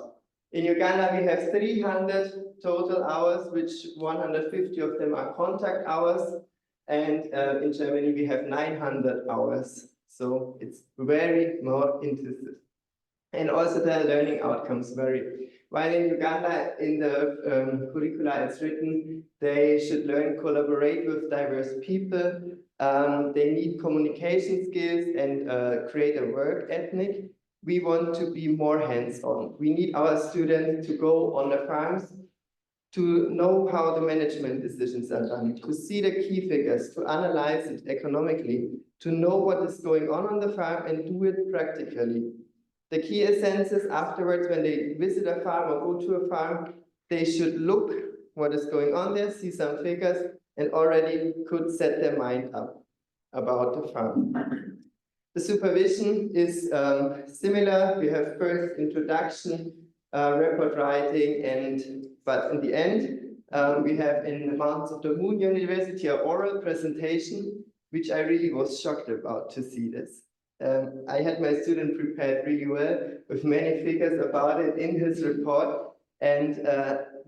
In Uganda, we have 300 total hours, which 150 of them are contact hours. And in Germany, we have 900 hours. So it's very more intensive. And also the learning outcomes vary. While in Uganda, in the curricula it's written, they should learn collaborate with diverse people. They need communication skills and create a work ethic. We want to be more hands-on. We need our students to go on the farms, to know how the management decisions are done, to see the key figures, to analyze it economically, to know what is going on the farm and do it practically. The key essence is afterwards, when they visit a farm or go to a farm, they should look what is going on there, see some figures, and already could set their mind up about the farm. The supervision is similar. We have first introduction, report writing, but in the end, we have in the Mountains of the Moon University an oral presentation, which I really was shocked about to see this. I had my student prepared really well with many figures about it in his report, and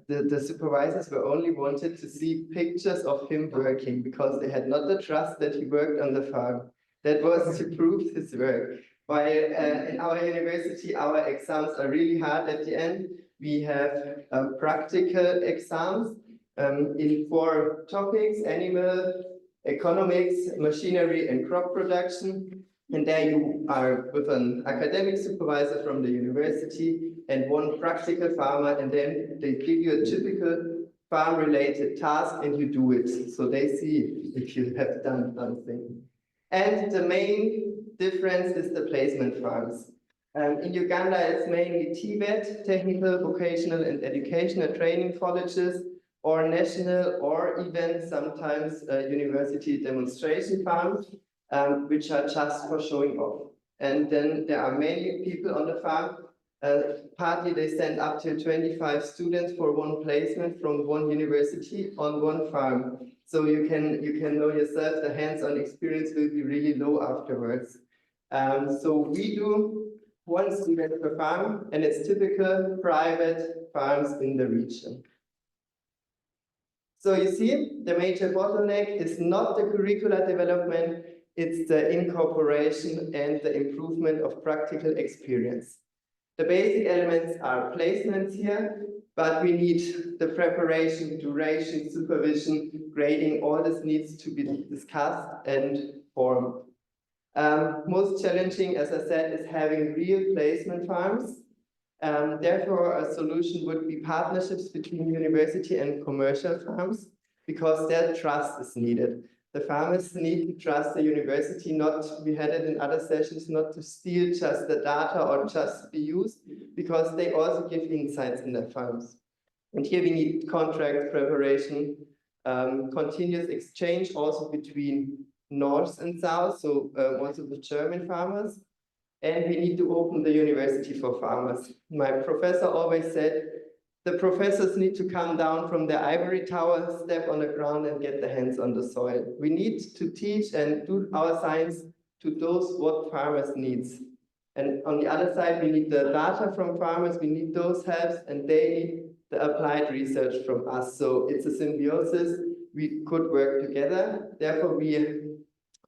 the supervisors were only wanted to see pictures of him working because they had not the trust that he worked on the farm. That was to prove his work. While in our university, our exams are really hard at the end. We have practical exams in 4 topics: animal, economics, machinery, and crop production. And there you are with an academic supervisor from the university and 1 practical farmer, and then they give you a typical farm-related task and you do it. So they see if you have done something. And the main difference is the placement farms. In Uganda, it's mainly TVET, technical, vocational, and educational training colleges, or national, or even sometimes university demonstration farms, which are just for showing off. And then there are many people on the farm. Partly they send up to 25 students for 1 placement from 1 university on 1 farm. So you can know yourself, the hands-on experience will be really low afterwards. So we do 1 student per farm, and it's typical private farms in the region. So you see, the major bottleneck is not the curricular development, it's the incorporation and the improvement of practical experience. The basic elements are placements here, but we need the preparation, duration, supervision, grading. All this needs to be discussed and formed. Most challenging, as I said, is having real placement farms. Therefore, a solution would be partnerships between university and commercial farms, because their trust is needed. The farmers need to trust the university, not, we had it in other sessions, not to steal just the data or just be used, because they also give insights in their farms. And here we need contract preparation, continuous exchange also between North and South, so also the German farmers. And we need to open the university for farmers. My professor always said, the professors need to come down from their ivory tower, step on the ground and get their hands on the soil. We need to teach and do our science to those what farmers needs. And on the other side, we need the data from farmers, we need those helps, and they need the applied research from us. So it's a symbiosis, we could work together. Therefore, we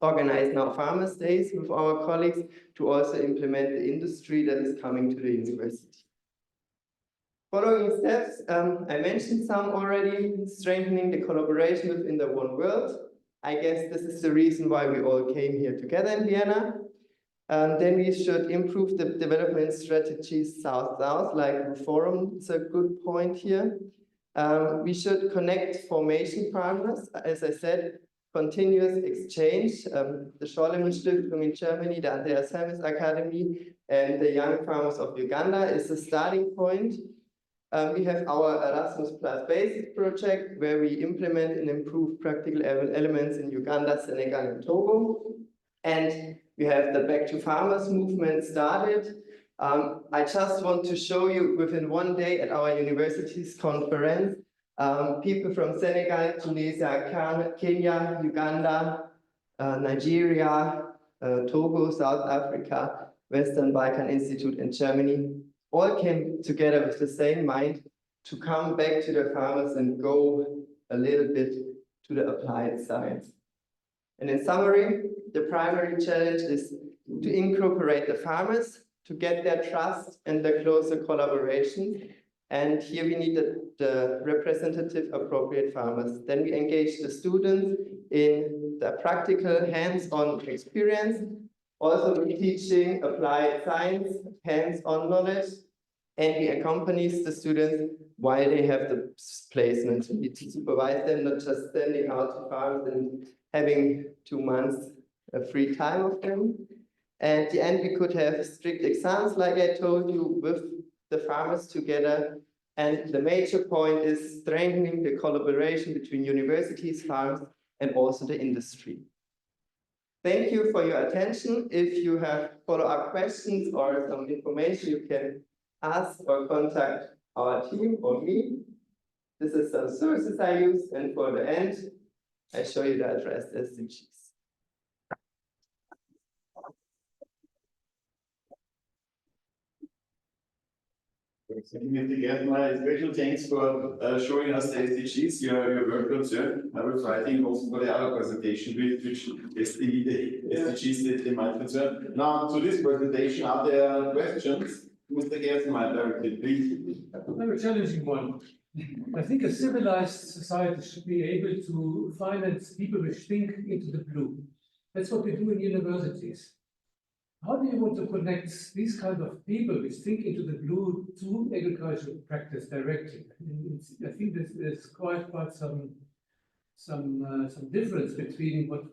organize now Farmers' Days with our colleagues to also implement the industry that is coming to the university. Following steps, I mentioned some already, strengthening the collaboration within the one world. I guess this is the reason why we all came here together in Vienna. Then we should improve the development strategies South-South, like the forum is a good point here. We should connect formation partners, as I said, continuous exchange. The Scholem Stiftung in Germany, the Andreas Helmes Academy, and the Young Farmers of Uganda is a starting point. We have our Erasmus Plus Basic project, where we implement and improve practical elements in Uganda, Senegal, and Togo. And we have the Back to Farmers movement started. I just want to show you within one day at our university's conference, people from Senegal, Tunisia, Kenya, Uganda, Nigeria, Togo, South Africa, Western Balkan Institute, and Germany all came together with the same mind to come back to the farmers and go a little bit to the applied science. And in summary, the primary challenge is to incorporate the farmers, to get their trust and the closer collaboration. And here we need the representative appropriate farmers. Then we engage the students in the practical hands-on experience, also with teaching applied science, hands-on knowledge, and we accompany the students while they have the placement. We need to supervise them, not just standing out to farms and having 2 months of free time of them. At the end, we could have strict exams, like I told you, with the farmers together. And the major point is strengthening the collaboration between universities, farms, and also the industry. Thank you for your attention. If you have follow-up questions or some information, you can ask or contact our team or me. This is some sources I use, and for the end, I show you the address SDGs. Mr. Gärtner, special thanks for showing us the SDGs, your work concern. I was writing also for the other presentation, which is the SDGs that they might concern. Now, to this presentation, are there questions? Mr. Gärtner, directly, please. I have a challenging one. I think a civilized society should be able to finance people which think into the blue. That's what we do in universities. How do you want to connect these kind of people which think into the blue to agricultural practice directly? I think there's quite some difference between what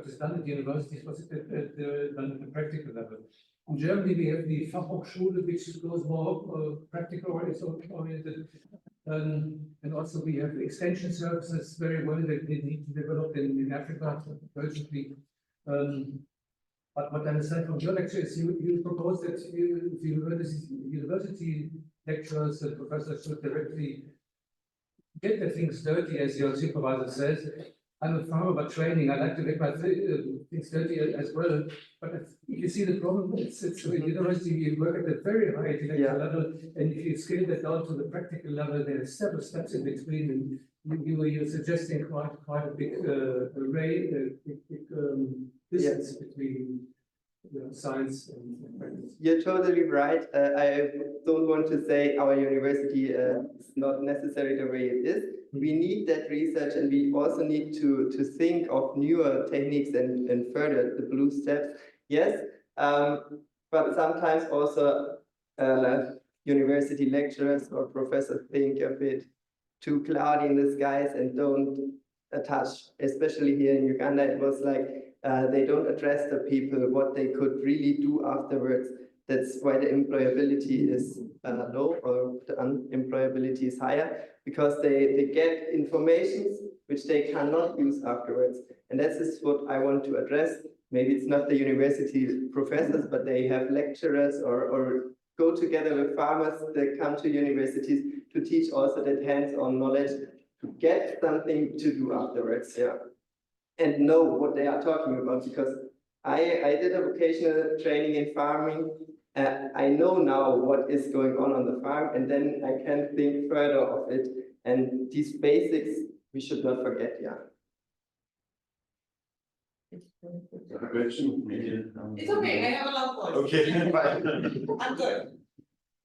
is done at the universities, what's done at the practical level. In Germany, we have the Fachhochschule, which goes more practical oriented, and also we have extension services very well that they need to develop in Africa urgently. But what I understand from your lecture is you propose that university lecturers and professors should directly get their things dirty, as your supervisor says. I'm a farmer by training. I like to get my things dirty as well. But if you see the problem, it's in university, you work at a very high intellectual level, and if you scale that down to the practical level, there are several steps in between, and you're suggesting quite a big array, distance between science and practice. You're totally right. I don't want to say our university is not necessarily the way it is. We need that research, and we also need to think of newer techniques and further the blue steps. Yes, but sometimes also university lecturers or professors think a bit too cloudy in the skies and don't touch, especially here in Uganda, it was like they don't address the people, what they could really do afterwards. That's why the employability is low, or the unemployability is higher, because they get informations which they cannot use afterwards. And that is what I want to address. Maybe it's not the university professors, but they have lecturers or go together with farmers that come to universities to teach also that hands-on knowledge to get something to do afterwards, yeah. And know what they are talking about, because I did a vocational training in farming. I know now what is going on the farm, and then I can think further of it. And these basics, we should not forget, yeah. Question? It's okay, I have a lot of voice. Okay, fine. I'm good.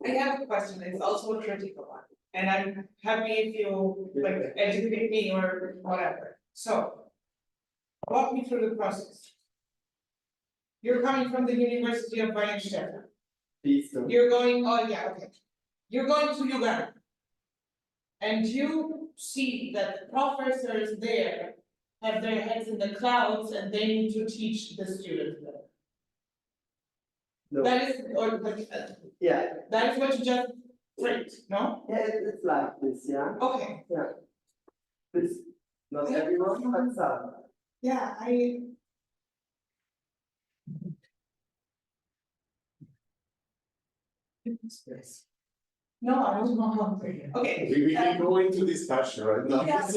I have a question, it's also a critical one, and I'm happy if you like educate me or whatever. So, walk me through the process. You're coming from the University of Bayern-Stefan. You're going, oh yeah, okay. You're going to Uganda. And you see that the professors there have their heads in the clouds and they need to teach the students there. No. That is, or Yeah. that is what you just said, no? Yeah, it's like this, yeah. Okay. Yeah. This, not everyone, but some. Yeah, no, I was not hungry. Okay. We can go into discussion right now. Yeah.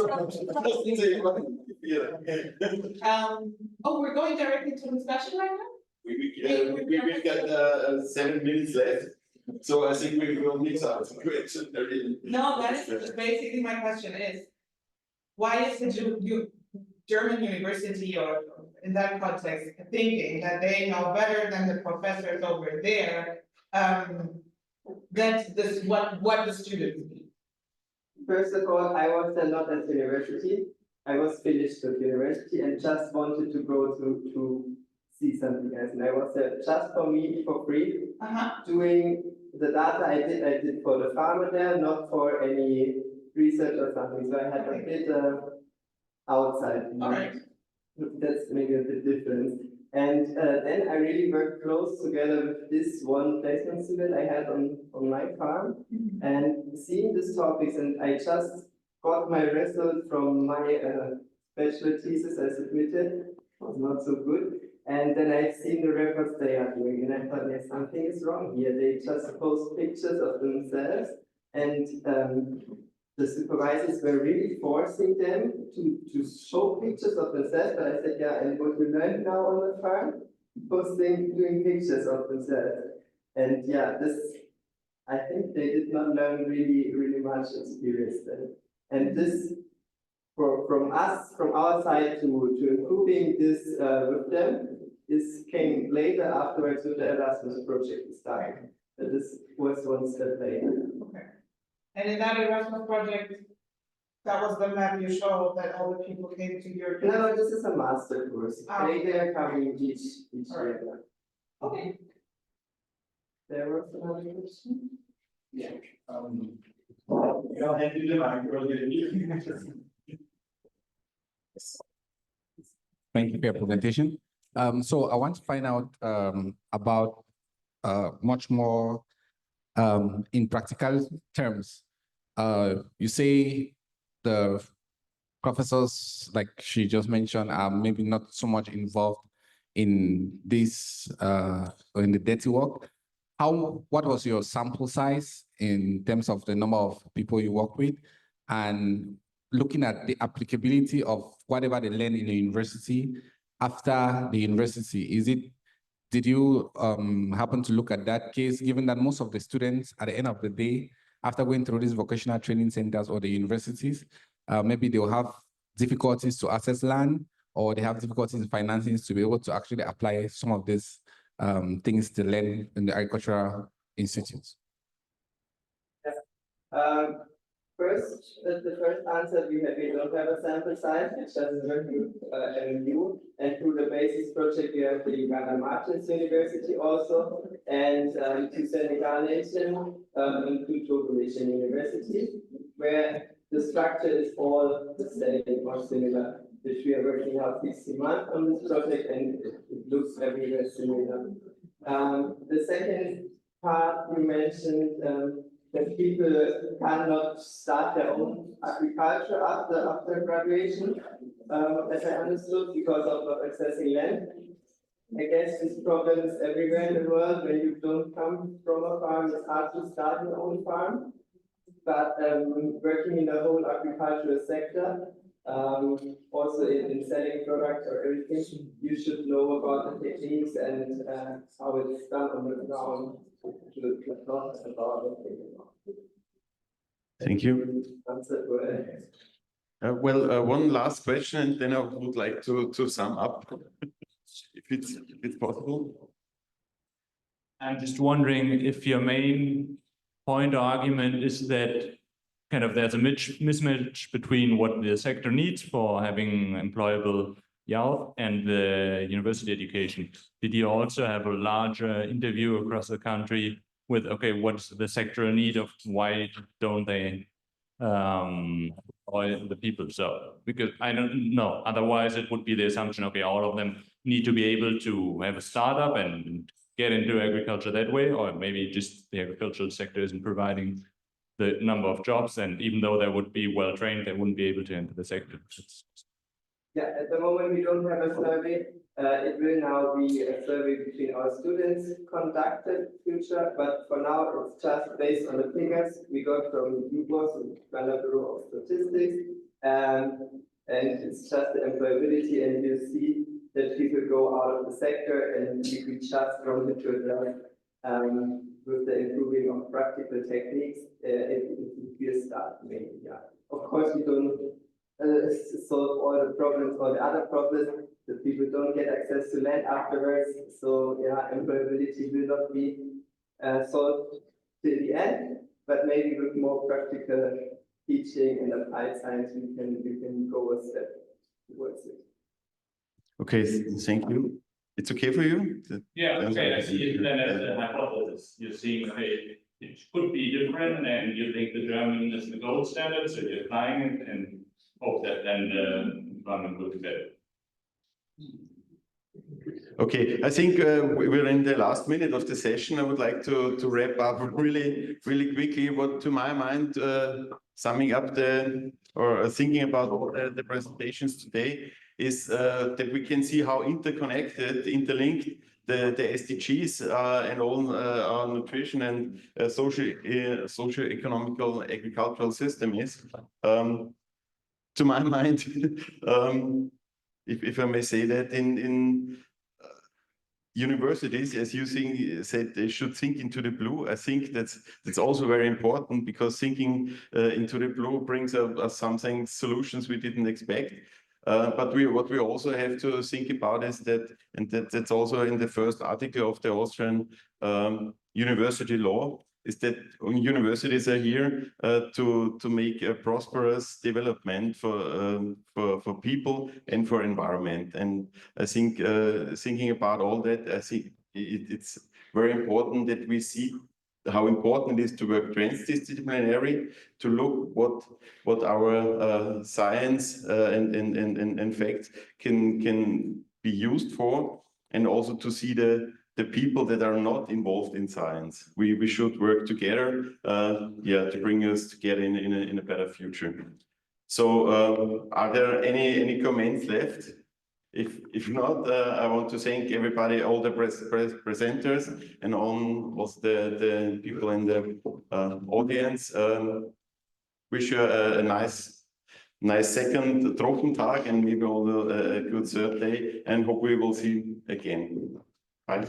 Yeah. Oh, we're going directly to discussion right now? We've got 7 minutes left, so I think we will mix up some questions. No, that is basically my question is, why is the German university or in that context, thinking that they know better than the professors over there, that's this, what the students need. First of all, I was then not at university. I was finished with university and just wanted to go to see something else. And I was there just for me, for free, doing the data I did for the farmer there, not for any research or something. So I had a bit outside. All right. That's maybe a bit different. And then I really worked close together with this one placement student I had on my farm, and seeing these topics, and I just got my result from my bachelor thesis I submitted, was not so good. And then I've seen the records they are doing, and I thought, yes, something is wrong here. They just post pictures of themselves, and the supervisors were really forcing them to show pictures of themselves. But I said, yeah, and what you learn now on the farm, doing pictures of themselves. And yeah, this, I think they did not learn really much experience then. And this, from us, from our side to improving this with them, this came later afterwards with the Erasmus project started. But this was one step later. Okay. And in that Erasmus project, that was the map you showed that all the people came to your. No, this is a master course. They are coming each year. Okay. There was another question? Yeah. I'll hand you the microphone. Thank you for your presentation. So I want to find out about much more in practical terms. You say the professors, like she just mentioned, are maybe not so much involved in this in the dirty work. What was your sample size in terms of the number of people you work with, and looking at the applicability of whatever they learn in the university after the university? Did you happen to look at that case, given that most of the students at the end of the day, after going through these vocational training centers or the universities, maybe they'll have difficulties to access land, or they have difficulties in financing to be able to actually apply some of these things to learn in the agricultural institutes? First, the first answer, we don't have a sample size, it's just working with MMU, and through the BASIS project, we have the Uganda Martins University also, and two Senegal Nation, and two Togo Nation University, where the structure is all the same or similar, which we are working out 60 months on this project, and it looks everywhere similar. The second part you mentioned, that people cannot start their own agriculture after graduation, as I understood, because of not accessing land. I guess this problem is everywhere in the world. When you don't come from a farm, it's hard to start your own farm. But working in the whole agricultural sector, also in selling products or everything, you should know about the techniques and how it's done on the ground. Thank you. One last question, and then I would like to sum up, if it's possible. I'm just wondering if your main point or argument is that kind of there's a mismatch between what the sector needs for having employable youth and the university education. Did you also have a larger interview across the country with, okay, what's the sector need of, why don't they employ the people? So, because I don't know, otherwise it would be the assumption, okay, all of them need to be able to have a startup and get into agriculture that way, or maybe just the agricultural sector isn't providing the number of jobs, and even though they would be well trained, they wouldn't be able to enter the sector. Yeah, at the moment we don't have a survey. It will now be a survey between our students conducted future, but for now it's just based on the figures we got from UBOS, Uganda Bureau of Statistics, and it's just the employability, and you see that people go out of the sector, and if we just from the children with the improving of practical techniques, it would be a start, maybe, yeah. Of course, we don't solve all the problems or the other problems. The people don't get access to land afterwards. So yeah, employability will not be solved till the end, but maybe with more practical teaching and applied science, we can go a step towards it. Okay, thank you. It's okay for you? Yeah, okay, I see it then as a hypothesis. You're seeing, okay, it could be different and you think the German is the gold standard, so you're applying it and hope that then the environment will be better. Okay, I think we're in the last minute of the session. I would like to wrap up really quickly. What to my mind, summing up or thinking about the presentations today is that we can see how interconnected, interlinked the SDGs and all our nutrition and socio-economical agricultural system is. To my mind, if I may say that, in universities, as you said, they should think into the blue. I think that's also very important, because thinking into the blue brings us something, solutions we didn't expect. But what we also have to think about is that, and that's also in the first article of the Austrian university law, is that universities are here to make a prosperous development for people and for environment. And I think thinking about all that, I think it's very important that we see how important it is to work transdisciplinary, to look what our science and facts can be used for, and also to see the people that are not involved in science. We should work together, to bring us together in a better future. So, are there any comments left? If not, I want to thank everybody, all the presenters, and also the people in the audience. Wish you a nice second Trockentag, and maybe also a good third day, and hope we will see you again. Bye.